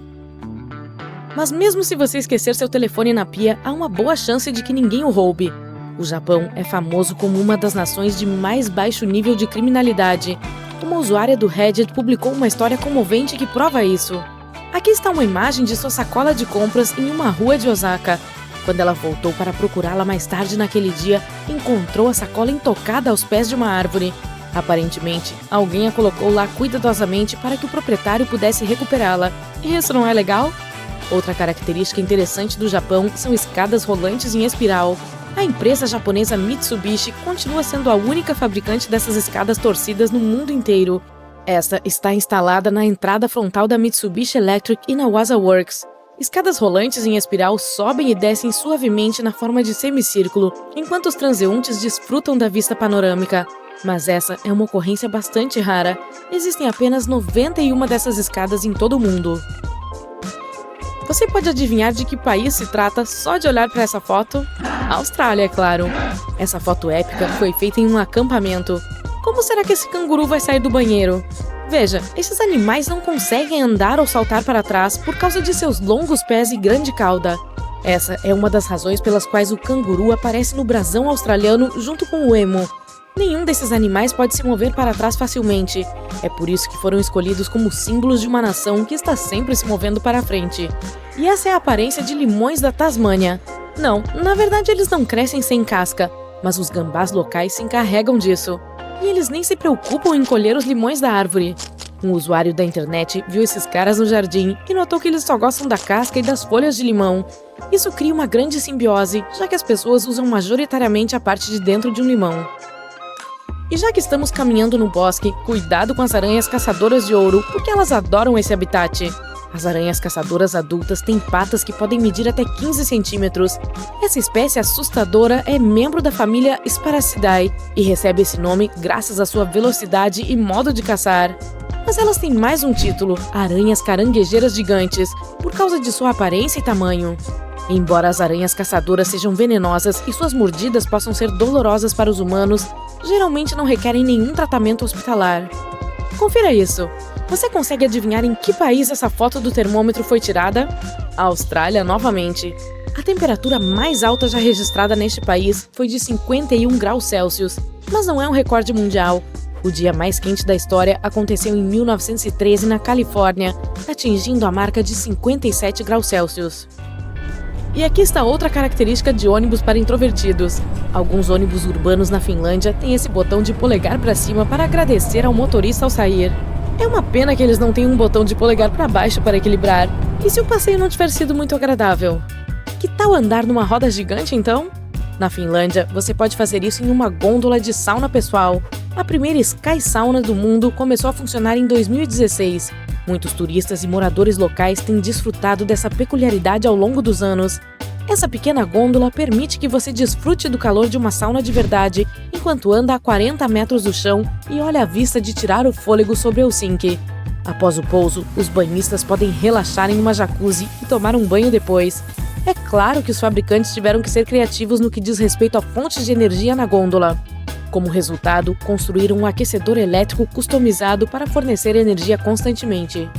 Mas mesmo se você esquecer seu telefone na pia, há uma boa chance de que ninguém o roube. O Japão é famoso como uma das nações de mais baixo nível de criminalidade. Uma usuária do Reddit publicou uma história comovente que prova isso. Aqui está uma imagem de sua sacola de compras em uma rua de Osaka. Quando ela voltou para procurá-la mais tarde naquele dia, encontrou a sacola intocada aos pés de uma árvore. Aparentemente, alguém a colocou lá cuidadosamente para que o proprietário pudesse recuperá-la. E isso não é legal? Outra característica interessante do Japão são escadas rolantes em espiral. A empresa japonesa Mitsubishi continua sendo a única fabricante dessas escadas torcidas no mundo inteiro. Esta está instalada na entrada frontal da Mitsubishi Electric Inawasa Works. Escadas rolantes em espiral sobem e descem suavemente na forma de semicírculo, enquanto os transeuntes desfrutam da vista panorâmica. Mas essa é uma ocorrência bastante rara. Existem apenas 91 dessas escadas em todo o mundo. Você pode adivinhar de que país se trata só de olhar para essa foto? Austrália, é claro. Essa foto épica foi feita em um acampamento. Como será que esse canguru vai sair do banheiro? Veja, esses animais não conseguem andar ou saltar para trás por causa de seus longos pés e grande cauda. Essa é uma das razões pelas quais o canguru aparece no brasão australiano junto com o emu. Nenhum desses animais pode se mover para trás facilmente. É por isso que foram escolhidos como símbolos de uma nação que está sempre se movendo para frente. E essa é a aparência de limões da Tasmânia. Não, na verdade eles não crescem sem casca, mas os gambás locais se encarregam disso. E eles nem se preocupam em colher os limões da árvore. Um usuário da internet viu esses caras no jardim e notou que eles só gostam da casca e das folhas de limão. Isso cria uma grande simbiose, já que as pessoas usam majoritariamente a parte de dentro de um limão. E já que estamos caminhando no bosque, cuidado com as aranhas caçadoras de ouro, porque elas adoram esse habitat. As aranhas caçadoras adultas têm patas que podem medir até 15 centímetros. Essa espécie assustadora é membro da família Sparacidae e recebe esse nome graças à sua velocidade e modo de caçar. Mas elas têm mais um título, aranhas caranguejeiras gigantes, por causa de sua aparência e tamanho. Embora as aranhas caçadoras sejam venenosas e suas mordidas possam ser dolorosas para os humanos, geralmente não requerem nenhum tratamento hospitalar. Confira isso! Você consegue adivinhar em que país essa foto do termômetro foi tirada? A Austrália, novamente. A temperatura mais alta já registrada neste país foi de 51 graus Celsius, mas não é um recorde mundial. O dia mais quente da história aconteceu em 1913 na Califórnia, atingindo a marca de 57 graus Celsius. E aqui está outra característica de ônibus para introvertidos. Alguns ônibus urbanos na Finlândia têm esse botão de polegar para cima para agradecer ao motorista ao sair. É uma pena que eles não têm um botão de polegar para baixo para equilibrar. E se o passeio não tiver sido muito agradável? Que tal andar numa roda gigante, então? Na Finlândia, você pode fazer isso em uma gôndola de sauna pessoal. A primeira Sky Sauna do mundo começou a funcionar em 2016. Muitos turistas e moradores locais têm desfrutado dessa peculiaridade ao longo dos anos. Essa pequena gôndola permite que você desfrute do calor de uma sauna de verdade, enquanto anda a 40 metros do chão e olha a vista de tirar o fôlego sobre Helsinki. Após o pouso, os banhistas podem relaxar em uma jacuzzi e tomar um banho depois. É claro que os fabricantes tiveram que ser criativos no que diz respeito a fontes de energia na gôndola. Como resultado, construíram um aquecedor elétrico customizado para fornecer energia constantemente.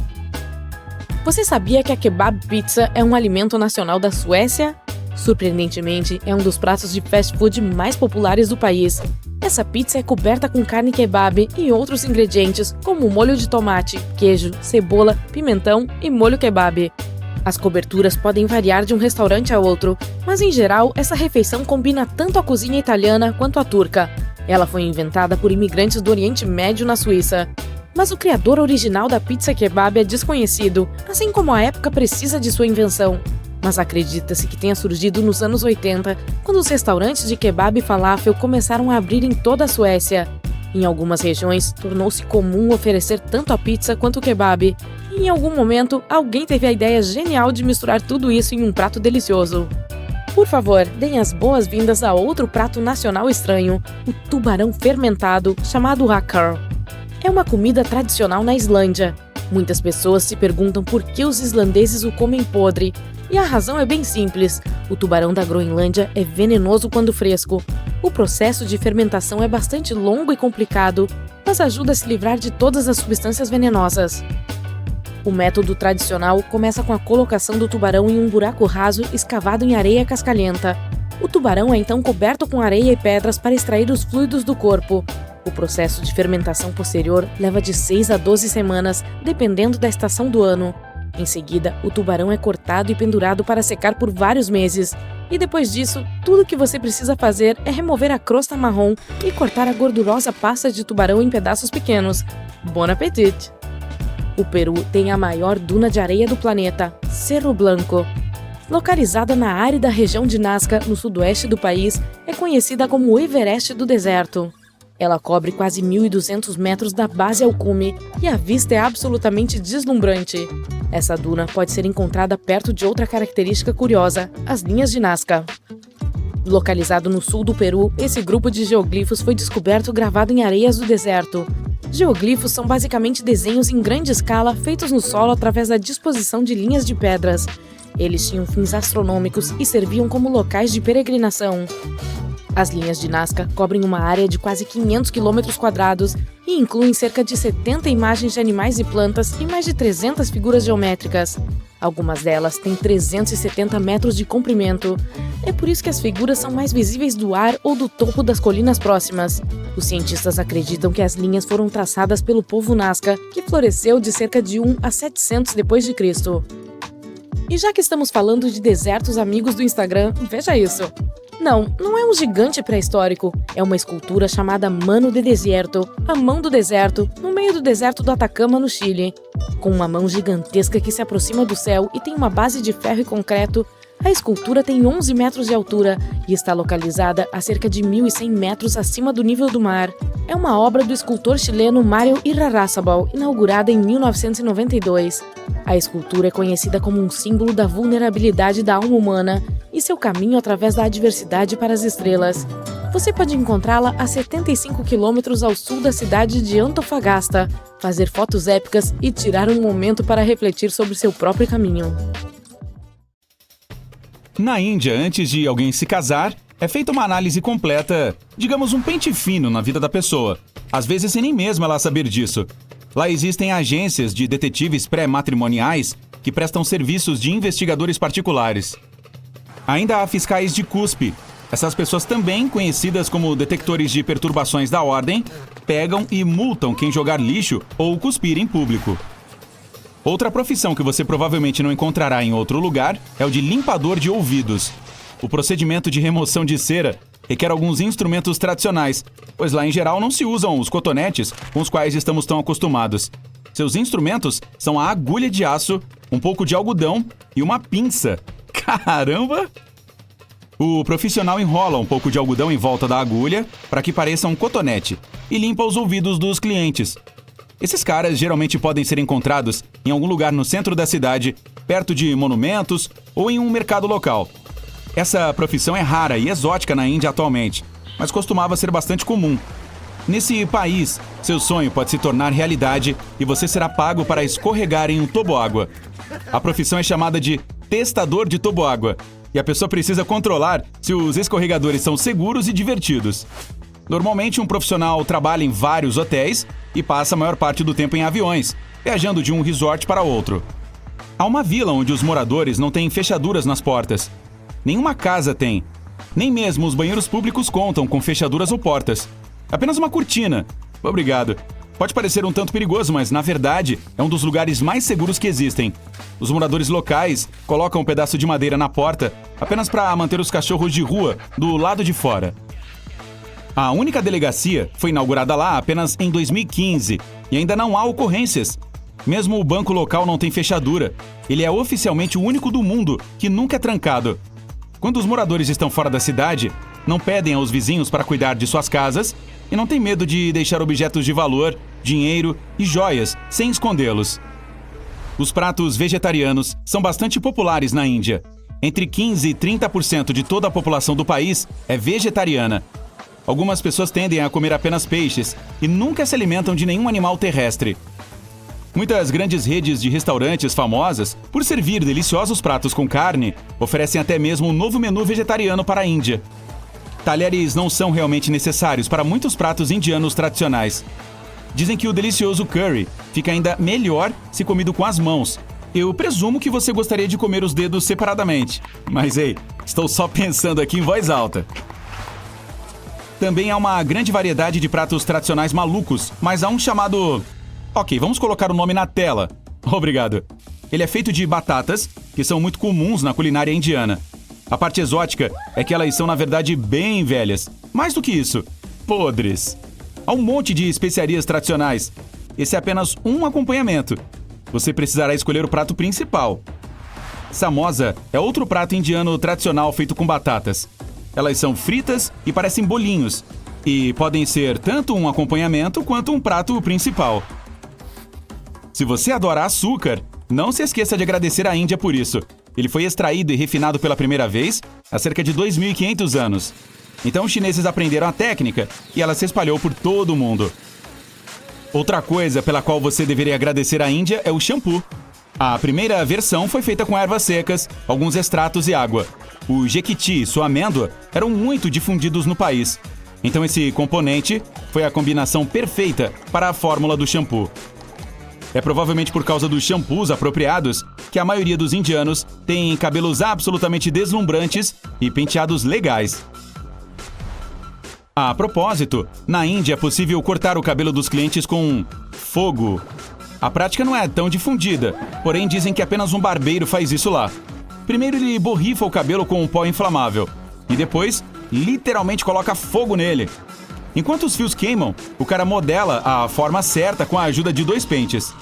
Você sabia que a kebab pizza é um alimento nacional da Suécia? Surpreendentemente, é um dos pratos de fast food mais populares do país. Essa pizza é coberta com carne kebab e outros ingredientes, como molho de tomate, queijo, cebola, pimentão e molho kebab. As coberturas podem variar de um restaurante a outro, mas em geral, essa refeição combina tanto a cozinha italiana quanto a turca. Ela foi inventada por imigrantes do Oriente Médio na Suíça. Mas o criador original da pizza kebab é desconhecido, assim como a época precisa de sua invenção. Mas acredita-se que tenha surgido nos anos 80, quando os restaurantes de kebab e falafel começaram a abrir em toda a Suécia. Em algumas regiões, tornou-se comum oferecer tanto a pizza quanto o kebab. E em algum momento, alguém teve a ideia genial de misturar tudo isso em um prato delicioso. Por favor, deem as boas-vindas a outro prato nacional estranho, o tubarão fermentado, chamado hakkar. É uma comida tradicional na Islândia. Muitas pessoas se perguntam por que os islandeses o comem podre, e a razão é bem simples. O tubarão da Groenlândia é venenoso quando fresco. O processo de fermentação é bastante longo e complicado, mas ajuda a se livrar de todas as substâncias venenosas. O método tradicional começa com a colocação do tubarão em um buraco raso escavado em areia cascalhenta. O tubarão é então coberto com areia e pedras para extrair os fluidos do corpo. O processo de fermentação posterior leva de 6 a 12 semanas, dependendo da estação do ano. Em seguida, o tubarão é cortado e pendurado para secar por vários meses. E depois disso, tudo o que você precisa fazer é remover a crosta marrom e cortar a gordurosa pasta de tubarão em pedaços pequenos. Bon appétit! O Peru tem a maior duna de areia do planeta, Cerro Blanco. Localizada na árida região de Nazca, no sudoeste do país, é conhecida como o Everest do deserto. Ela cobre quase 1.200 metros da base ao cume e a vista é absolutamente deslumbrante. Essa duna pode ser encontrada perto de outra característica curiosa, as linhas de Nazca. Localizado no sul do Peru, esse grupo de geoglifos foi descoberto gravado em areias do deserto. Geoglifos são basicamente desenhos em grande escala feitos no solo através da disposição de linhas de pedras. Eles tinham fins astronômicos e serviam como locais de peregrinação. As linhas de Nazca cobrem uma área de quase 500 km² e incluem cerca de 70 imagens de animais e plantas e mais de 300 figuras geométricas. Algumas delas têm 370 metros de comprimento. É por isso que as figuras são mais visíveis do ar ou do topo das colinas próximas. Os cientistas acreditam que as linhas foram traçadas pelo povo Nazca, que floresceu de cerca de 1 a 700 d.C. E já que estamos falando de desertos amigos do Instagram, veja isso. Não é um gigante pré-histórico, é uma escultura chamada Mano de Desierto, a mão do deserto, no meio do deserto do Atacama, no Chile. Com uma mão gigantesca que se aproxima do céu e tem uma base de ferro e concreto, a escultura tem 11 metros de altura e está localizada a cerca de 1.100 metros acima do nível do mar. É uma obra do escultor chileno Mário Irarrázaval, inaugurada em 1992. A escultura é conhecida como um símbolo da vulnerabilidade da alma humana e seu caminho através da adversidade para as estrelas. Você pode encontrá-la a 75 quilômetros ao sul da cidade de Antofagasta, fazer fotos épicas e tirar um momento para refletir sobre seu próprio caminho. Na Índia, antes de alguém se casar, é feita uma análise completa, digamos um pente fino na vida da pessoa. Às vezes sem nem mesmo ela saber disso. Lá existem agências de detetives pré-matrimoniais que prestam serviços de investigadores particulares. Ainda há fiscais de cuspe. Essas pessoas também, conhecidas como detectores de perturbações da ordem, pegam e multam quem jogar lixo ou cuspir em público. Outra profissão que você provavelmente não encontrará em outro lugar é o de limpador de ouvidos. O procedimento de remoção de cera requer alguns instrumentos tradicionais, pois lá em geral não se usam os cotonetes com os quais estamos tão acostumados. Seus instrumentos são a agulha de aço, um pouco de algodão e uma pinça. Caramba! O profissional enrola um pouco de algodão em volta da agulha para que pareça um cotonete e limpa os ouvidos dos clientes. Esses caras geralmente podem ser encontrados em algum lugar no centro da cidade, perto de monumentos ou em um mercado local. Essa profissão é rara e exótica na Índia atualmente, mas costumava ser bastante comum. Nesse país, seu sonho pode se tornar realidade e você será pago para escorregar em um toboágua. A profissão é chamada de testador de toboágua e a pessoa precisa controlar se os escorregadores são seguros e divertidos. Normalmente, um profissional trabalha em vários hotéis e passa a maior parte do tempo em aviões, viajando de um resort para outro. Há uma vila onde os moradores não têm fechaduras nas portas. Nenhuma casa tem. Nem mesmo os banheiros públicos contam com fechaduras ou portas. Apenas uma cortina. Obrigado. Pode parecer um tanto perigoso, mas, na verdade, é um dos lugares mais seguros que existem. Os moradores locais colocam um pedaço de madeira na porta apenas para manter os cachorros de rua do lado de fora. A única delegacia foi inaugurada lá apenas em 2015 e ainda não há ocorrências. Mesmo o banco local não tem fechadura. Ele é oficialmente o único do mundo que nunca é trancado. Quando os moradores estão fora da cidade, não pedem aos vizinhos para cuidar de suas casas e não têm medo de deixar objetos de valor, dinheiro e joias sem escondê-los. Os pratos vegetarianos são bastante populares na Índia. Entre 15% e 30% de toda a população do país é vegetariana. Algumas pessoas tendem a comer apenas peixes e nunca se alimentam de nenhum animal terrestre. Muitas grandes redes de restaurantes famosas, por servir deliciosos pratos com carne, oferecem até mesmo um novo menu vegetariano para a Índia. Talheres não são realmente necessários para muitos pratos indianos tradicionais. Dizem que o delicioso curry fica ainda melhor se comido com as mãos. Eu presumo que você gostaria de comer os dedos separadamente. Mas ei, estou só pensando aqui em voz alta. Também há uma grande variedade de pratos tradicionais malucos, mas há um chamado... Ok, vamos colocar o nome na tela. Obrigado. Ele é feito de batatas, que são muito comuns na culinária indiana. A parte exótica é que elas são, na verdade, bem velhas. Mais do que isso, podres. Há um monte de especiarias tradicionais. Esse é apenas um acompanhamento. Você precisará escolher o prato principal. Samosa é outro prato indiano tradicional feito com batatas. Elas são fritas e parecem bolinhos, e podem ser tanto um acompanhamento quanto um prato principal. Se você adora açúcar, Não se esqueça de agradecer à Índia por isso. Ele foi extraído e refinado pela primeira vez há cerca de 2.500 anos. Então os chineses aprenderam a técnica e ela se espalhou por todo o mundo. Outra coisa pela qual você deveria agradecer à Índia é o shampoo. A primeira versão foi feita com ervas secas, alguns extratos e água. O jequiti e sua amêndoa eram muito difundidos no país. Então esse componente foi a combinação perfeita para a fórmula do shampoo. É provavelmente por causa dos shampoos apropriados que a maioria dos indianos tem cabelos absolutamente deslumbrantes e penteados legais. A propósito, na Índia é possível cortar o cabelo dos clientes com fogo. A prática não é tão difundida, porém dizem que apenas um barbeiro faz isso lá. Primeiro ele borrifa o cabelo com um pó inflamável e depois literalmente coloca fogo nele. Enquanto os fios queimam, o cara modela a forma certa com a ajuda de 2 pentes.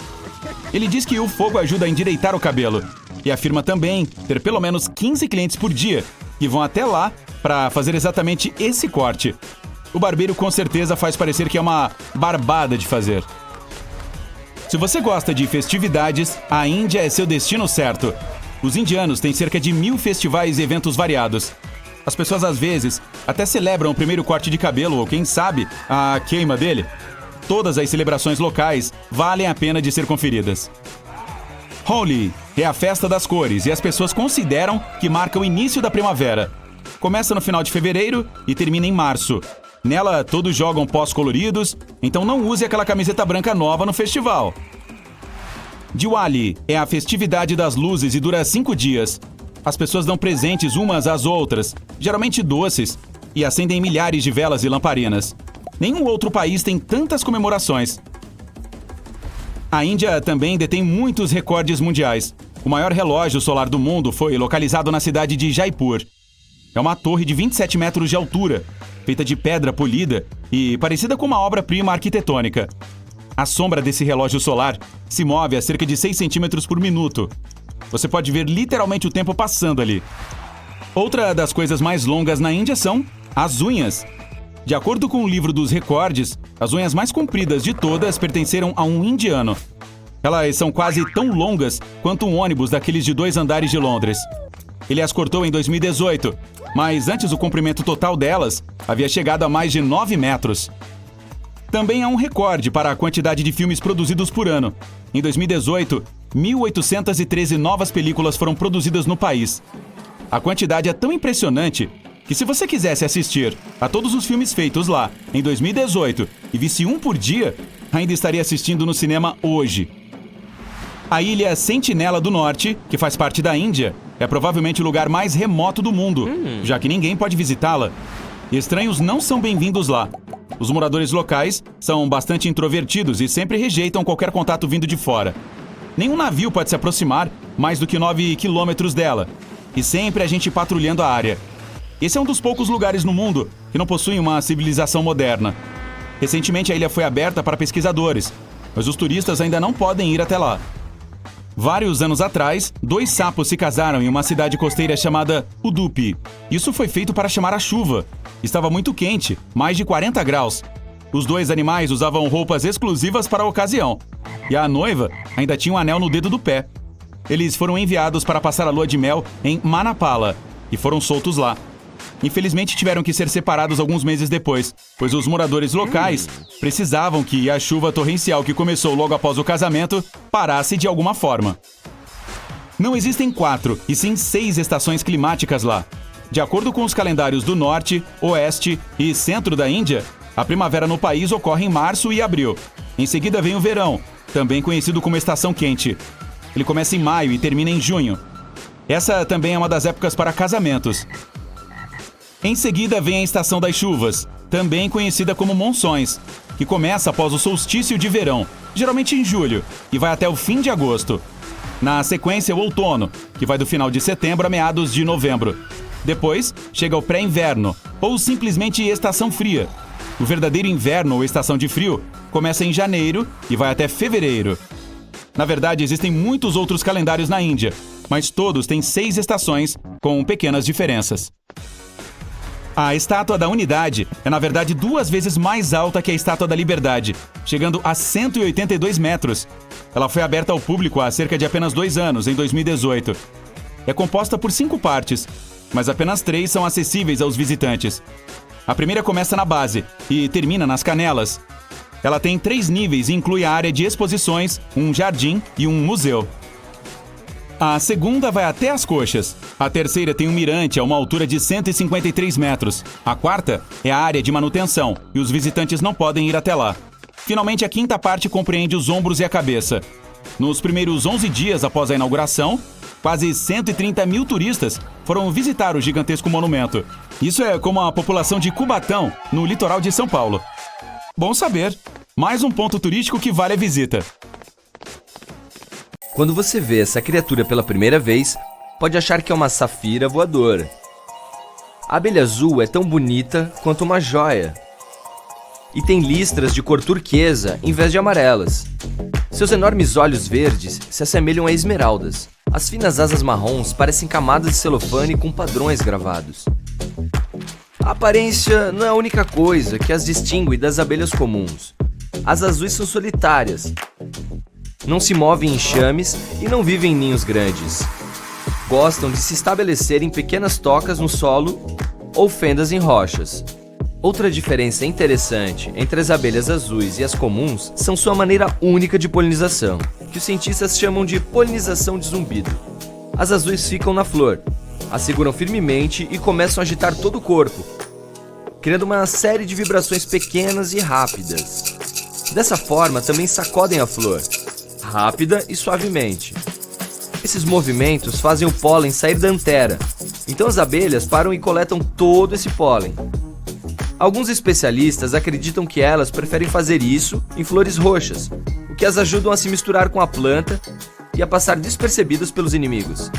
Ele diz que o fogo ajuda a endireitar o cabelo e afirma também ter pelo menos 15 clientes por dia que vão até lá para fazer exatamente esse corte. O barbeiro com certeza faz parecer que é uma barbada de fazer. Se você gosta de festividades, a Índia é seu destino certo. Os indianos têm cerca de 1.000 festivais e eventos variados. As pessoas às vezes até celebram o primeiro corte de cabelo ou, quem sabe, a queima dele. Todas as celebrações locais valem a pena de ser conferidas. Holi é a festa das cores e as pessoas consideram que marca o início da primavera. Começa no final de fevereiro e termina em março. Nela, todos jogam pós coloridos, então não use aquela camiseta branca nova no festival. Diwali é a festividade das luzes e dura 5 dias. As pessoas dão presentes umas às outras, geralmente doces, e acendem milhares de velas e lamparinas. Nenhum outro país tem tantas comemorações. A Índia também detém muitos recordes mundiais. O maior relógio solar do mundo foi localizado na cidade de Jaipur. É uma torre de 27 metros de altura, feita de pedra polida e parecida com uma obra-prima arquitetônica. A sombra desse relógio solar se move a cerca de 6 centímetros por minuto. Você pode ver literalmente o tempo passando ali. Outra das coisas mais longas na Índia são as unhas. De acordo com o livro dos recordes, as unhas mais compridas de todas pertenceram a um indiano. Elas são quase tão longas quanto um ônibus daqueles de 2 andares de Londres. Ele as cortou em 2018, mas antes o comprimento total delas havia chegado a mais de 9 metros. Também há um recorde para a quantidade de filmes produzidos por ano. Em 2018, 1.813 novas películas foram produzidas no país. A quantidade é tão impressionante que, se você quisesse assistir a todos os filmes feitos lá em 2018 e visse um por dia, ainda estaria assistindo no cinema hoje. A ilha Sentinela do Norte, que faz parte da Índia, é provavelmente o lugar mais remoto do mundo, já que ninguém pode visitá-la. Estranhos não são bem-vindos lá. Os moradores locais são bastante introvertidos e sempre rejeitam qualquer contato vindo de fora. Nenhum navio pode se aproximar mais do que 9 quilômetros dela. E sempre a gente patrulhando a área. Esse é um dos poucos lugares no mundo que não possuem uma civilização moderna. Recentemente a ilha foi aberta para pesquisadores, mas os turistas ainda não podem ir até lá. Vários anos atrás, 2 sapos se casaram em uma cidade costeira chamada Udupi. Isso foi feito para chamar a chuva. Estava muito quente, mais de 40 graus. Os 2 animais usavam roupas exclusivas para a ocasião. E a noiva ainda tinha um anel no dedo do pé. Eles foram enviados para passar a lua de mel em Manapala e foram soltos lá. Infelizmente tiveram que ser separados alguns meses depois, pois os moradores locais precisavam que a chuva torrencial que começou logo após o casamento parasse de alguma forma. Não existem 4, e sim 6 estações climáticas lá. De acordo com os calendários do norte, oeste e centro da Índia, a primavera no país ocorre em março e abril. Em seguida vem o verão, também conhecido como estação quente. Ele começa em maio e termina em junho. Essa também é uma das épocas para casamentos. Em seguida vem a estação das chuvas, também conhecida como monções, que começa após o solstício de verão, geralmente em julho, e vai até o fim de agosto. Na sequência, o outono, que vai do final de setembro a meados de novembro. Depois, chega o pré-inverno, ou simplesmente estação fria. O verdadeiro inverno ou estação de frio começa em janeiro e vai até fevereiro. Na verdade, existem muitos outros calendários na Índia, mas todos têm 6 estações, com pequenas diferenças. A Estátua da Unidade é, na verdade, 2 vezes mais alta que a Estátua da Liberdade, chegando a 182 metros. Ela foi aberta ao público há cerca de apenas 2 anos, em 2018. É composta por 5 partes, mas apenas 3 são acessíveis aos visitantes. A primeira começa na base e termina nas canelas. Ela tem 3 níveis e inclui a área de exposições, um jardim e um museu. A segunda vai até as coxas. A terceira tem um mirante a uma altura de 153 metros. A quarta é a área de manutenção e os visitantes não podem ir até lá. Finalmente, a quinta parte compreende os ombros e a cabeça. Nos primeiros 11 dias após a inauguração, quase 130 mil turistas foram visitar o gigantesco monumento. Isso é como a população de Cubatão, no litoral de São Paulo. Bom saber. Mais um ponto turístico que vale a visita. Quando você vê essa criatura pela primeira vez, pode achar que é uma safira voadora. A abelha azul é tão bonita quanto uma joia. E tem listras de cor turquesa em vez de amarelas. Seus enormes olhos verdes se assemelham a esmeraldas. As finas asas marrons parecem camadas de celofane com padrões gravados. A aparência não é a única coisa que as distingue das abelhas comuns. As azuis são solitárias. Não se movem em enxames e não vivem em ninhos grandes. Gostam de se estabelecer em pequenas tocas no solo ou fendas em rochas. Outra diferença interessante entre as abelhas azuis e as comuns são sua maneira única de polinização, que os cientistas chamam de polinização de zumbido. As azuis ficam na flor, a seguram firmemente e começam a agitar todo o corpo, criando uma série de vibrações pequenas e rápidas. Dessa forma, também sacodem a flor, rápida e suavemente. Esses movimentos fazem o pólen sair da antera, então as abelhas param e coletam todo esse pólen. Alguns especialistas acreditam que elas preferem fazer isso em flores roxas, o que as ajudam a se misturar com a planta e a passar despercebidas pelos inimigos.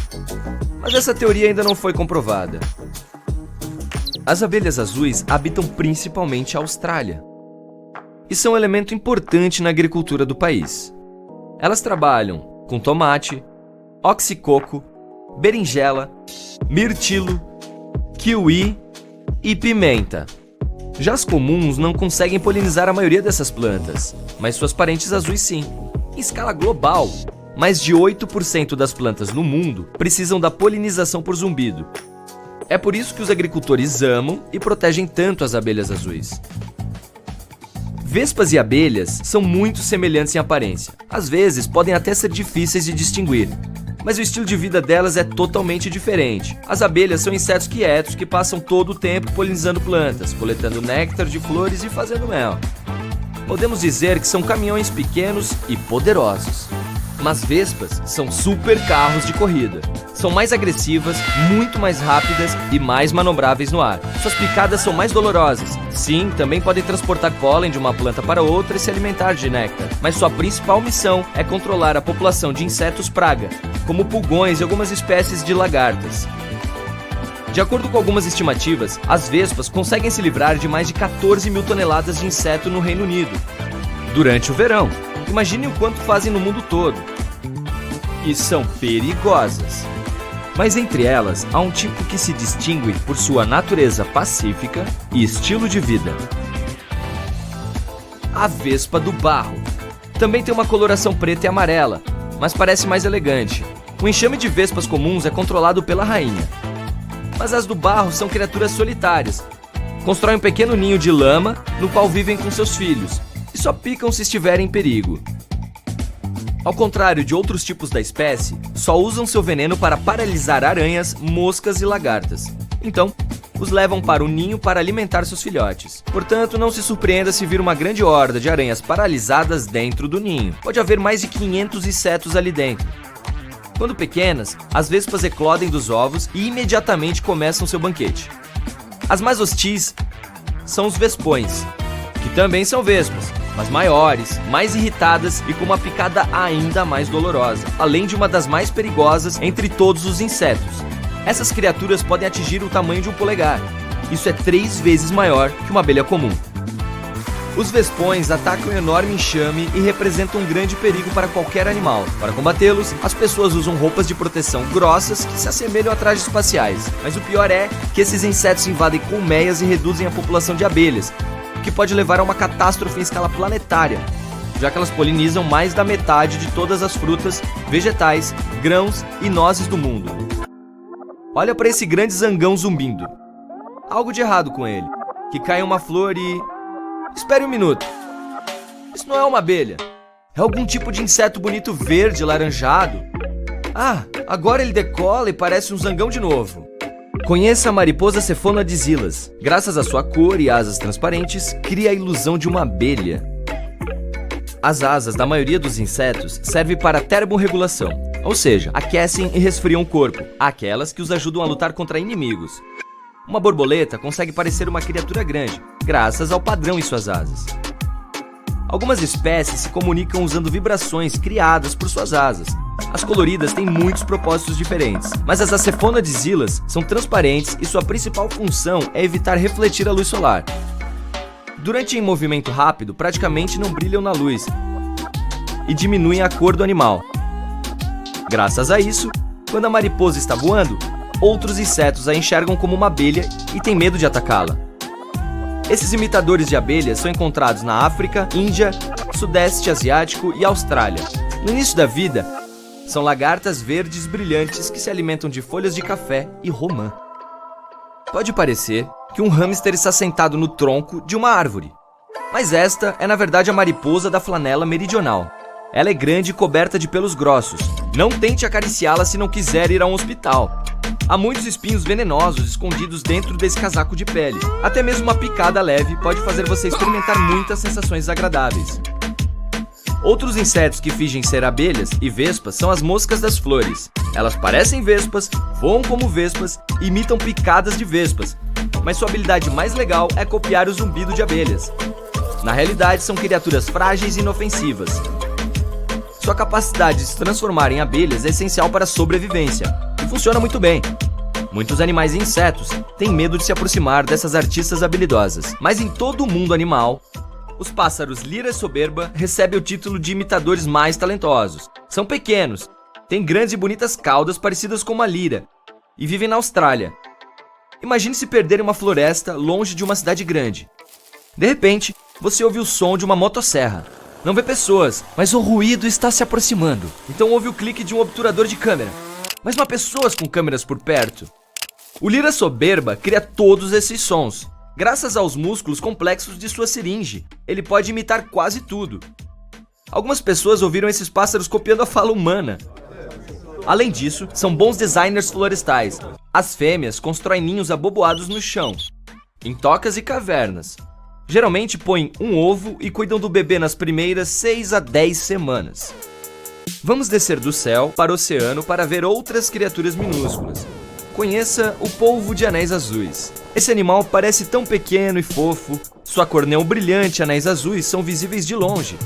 Mas essa teoria ainda não foi comprovada. As abelhas azuis habitam principalmente a Austrália e são um elemento importante na agricultura do país. Elas trabalham com tomate, oxicoco, berinjela, mirtilo, kiwi e pimenta. Já as comuns não conseguem polinizar a maioria dessas plantas, mas suas parentes azuis sim. Em escala global, mais de 8% das plantas no mundo precisam da polinização por zumbido. É por isso que os agricultores amam e protegem tanto as abelhas azuis. Vespas e abelhas são muito semelhantes em aparência. Às vezes podem até ser difíceis de distinguir, mas o estilo de vida delas é totalmente diferente. As abelhas são insetos quietos que passam todo o tempo polinizando plantas, coletando néctar de flores e fazendo mel. Podemos dizer que são caminhões pequenos e poderosos. Mas vespas são super carros de corrida. São mais agressivas, muito mais rápidas e mais manobráveis no ar. Suas picadas são mais dolorosas. Sim, também podem transportar pólen de uma planta para outra e se alimentar de néctar. Mas sua principal missão é controlar a população de insetos praga, como pulgões e algumas espécies de lagartas. De acordo com algumas estimativas, as vespas conseguem se livrar de mais de 14 mil toneladas de inseto no Reino Unido durante o verão. Imagine o quanto fazem no mundo todo. E são perigosas. Mas entre elas, há um tipo que se distingue por sua natureza pacífica e estilo de vida. A vespa do barro. Também tem uma coloração preta e amarela, mas parece mais elegante. O enxame de vespas comuns é controlado pela rainha. Mas as do barro são criaturas solitárias. Constroem um pequeno ninho de lama, no qual vivem com seus filhos, e só picam se estiverem em perigo. Ao contrário de outros tipos da espécie, só usam seu veneno para paralisar aranhas, moscas e lagartas. Então, os levam para o ninho para alimentar seus filhotes. Portanto, não se surpreenda se vir uma grande horda de aranhas paralisadas dentro do ninho. Pode haver mais de 500 insetos ali dentro. Quando pequenas, as vespas eclodem dos ovos e imediatamente começam seu banquete. As mais hostis são os vespões, que também são vespas, mas maiores, mais irritadas e com uma picada ainda mais dolorosa, além de uma das mais perigosas entre todos os insetos. Essas criaturas podem atingir o tamanho de um polegar. Isso é 3 vezes maior que uma abelha comum. Os vespões atacam um enorme enxame e representam um grande perigo para qualquer animal. Para combatê-los, as pessoas usam roupas de proteção grossas que se assemelham a trajes espaciais. Mas o pior é que esses insetos invadem colmeias e reduzem a população de abelhas, o que pode levar a uma catástrofe em escala planetária. já que elas polinizam mais da metade de todas as frutas, vegetais, grãos e nozes do mundo. Olha para esse grande zangão zumbindo. Algo de errado com ele. Que cai uma flor e... Espere um minuto. Isso não é uma abelha. É algum tipo de inseto bonito verde, laranjado. Ah, agora ele decola e parece um zangão de novo. Conheça a mariposa Cephona dizilas. Graças à sua cor e asas transparentes, cria a ilusão de uma abelha. As asas da maioria dos insetos servem para termorregulação, ou seja, aquecem e resfriam o corpo, aquelas que os ajudam a lutar contra inimigos. Uma borboleta consegue parecer uma criatura grande, graças ao padrão em suas asas. Algumas espécies se comunicam usando vibrações criadas por suas asas. As coloridas têm muitos propósitos diferentes, mas as Cephona dizilas são transparentes e sua principal função é evitar refletir a luz solar. Durante um movimento rápido, praticamente não brilham na luz e diminuem a cor do animal. Graças a isso, quando a mariposa está voando, outros insetos a enxergam como uma abelha e têm medo de atacá-la. Esses imitadores de abelhas são encontrados na África, Índia, Sudeste Asiático e Austrália. No início da vida, são lagartas verdes brilhantes que se alimentam de folhas de café e romã. Pode parecer que um hamster está sentado no tronco de uma árvore, mas esta é na verdade a mariposa da flanela meridional. Ela é grande e coberta de pelos grossos. Não tente acariciá-la se não quiser ir a um hospital. Há muitos espinhos venenosos escondidos dentro desse casaco de pele. Até mesmo uma picada leve pode fazer você experimentar muitas sensações desagradáveis. Outros insetos que fingem ser abelhas e vespas são as moscas das flores. Elas parecem vespas, voam como vespas e imitam picadas de vespas, mas sua habilidade mais legal é copiar o zumbido de abelhas. Na realidade, são criaturas frágeis e inofensivas. Sua capacidade de se transformar em abelhas é essencial para a sobrevivência, e funciona muito bem. Muitos animais e insetos têm medo de se aproximar dessas artistas habilidosas, mas em todo o mundo animal, os pássaros lira soberba recebem o título de imitadores mais talentosos. São pequenos, têm grandes e bonitas caudas parecidas com uma lira e vivem na Austrália. Imagine se perder em uma floresta longe de uma cidade grande. De repente, você ouve o som de uma motosserra. Não vê pessoas, mas o ruído está se aproximando. Então ouve o clique de um obturador de câmera. Mas não há pessoas com câmeras por perto. O lira soberba cria todos esses sons. Graças aos músculos complexos de sua seringe, ele pode imitar quase tudo. Algumas pessoas ouviram esses pássaros copiando a fala humana. Além disso, são bons designers florestais. As fêmeas constroem ninhos aboboados no chão, em tocas e cavernas. Geralmente põem um ovo e cuidam do bebê nas primeiras 6 a 10 semanas. Vamos descer do céu para o oceano para ver outras criaturas minúsculas. Conheça o polvo de anéis azuis. Esse animal parece tão pequeno e fofo. Sua cor neon-brilhante e anéis azuis são visíveis de longe.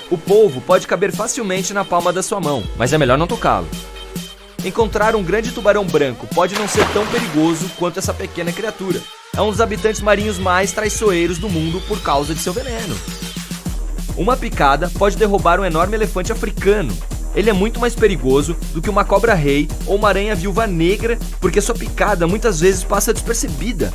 O polvo pode caber facilmente na palma da sua mão, mas é melhor não tocá-lo. Encontrar um grande tubarão branco pode não ser tão perigoso quanto essa pequena criatura. É um dos habitantes marinhos mais traiçoeiros do mundo por causa de seu veneno. Uma picada pode derrubar um enorme elefante africano. Ele é muito mais perigoso do que uma cobra-rei ou uma aranha-viúva negra, porque sua picada muitas vezes passa despercebida.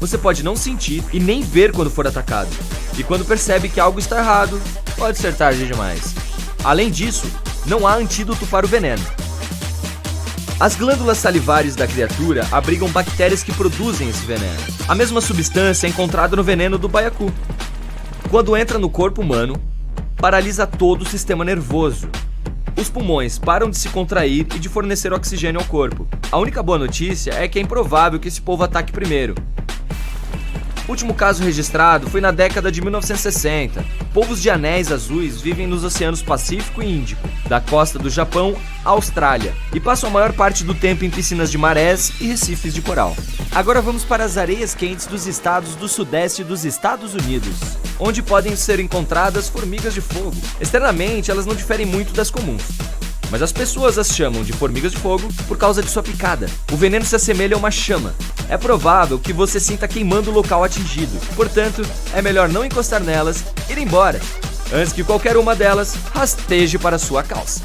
Você pode não sentir e nem ver quando for atacado. E quando percebe que algo está errado, pode ser tarde demais. Além disso, não há antídoto para o veneno. As glândulas salivares da criatura abrigam bactérias que produzem esse veneno. A mesma substância é encontrada no veneno do baiacu. Quando entra no corpo humano, paralisa todo o sistema nervoso. Os pulmões param de se contrair e de fornecer oxigênio ao corpo. A única boa notícia é que é improvável que esse polvo ataque primeiro. O último caso registrado foi na década de 1960. Polvos de anéis azuis vivem nos oceanos Pacífico e Índico, da costa do Japão à Austrália, e passam a maior parte do tempo em piscinas de marés e recifes de coral. Agora vamos para as areias quentes dos estados do sudeste dos Estados Unidos, onde podem ser encontradas formigas de fogo. Externamente, elas não diferem muito das comuns, mas as pessoas as chamam de formigas de fogo por causa de sua picada. O veneno se assemelha a uma chama. É provável que você sinta queimando o local atingido. Portanto, é melhor não encostar nelas e ir embora, antes que qualquer uma delas rasteje para sua calça.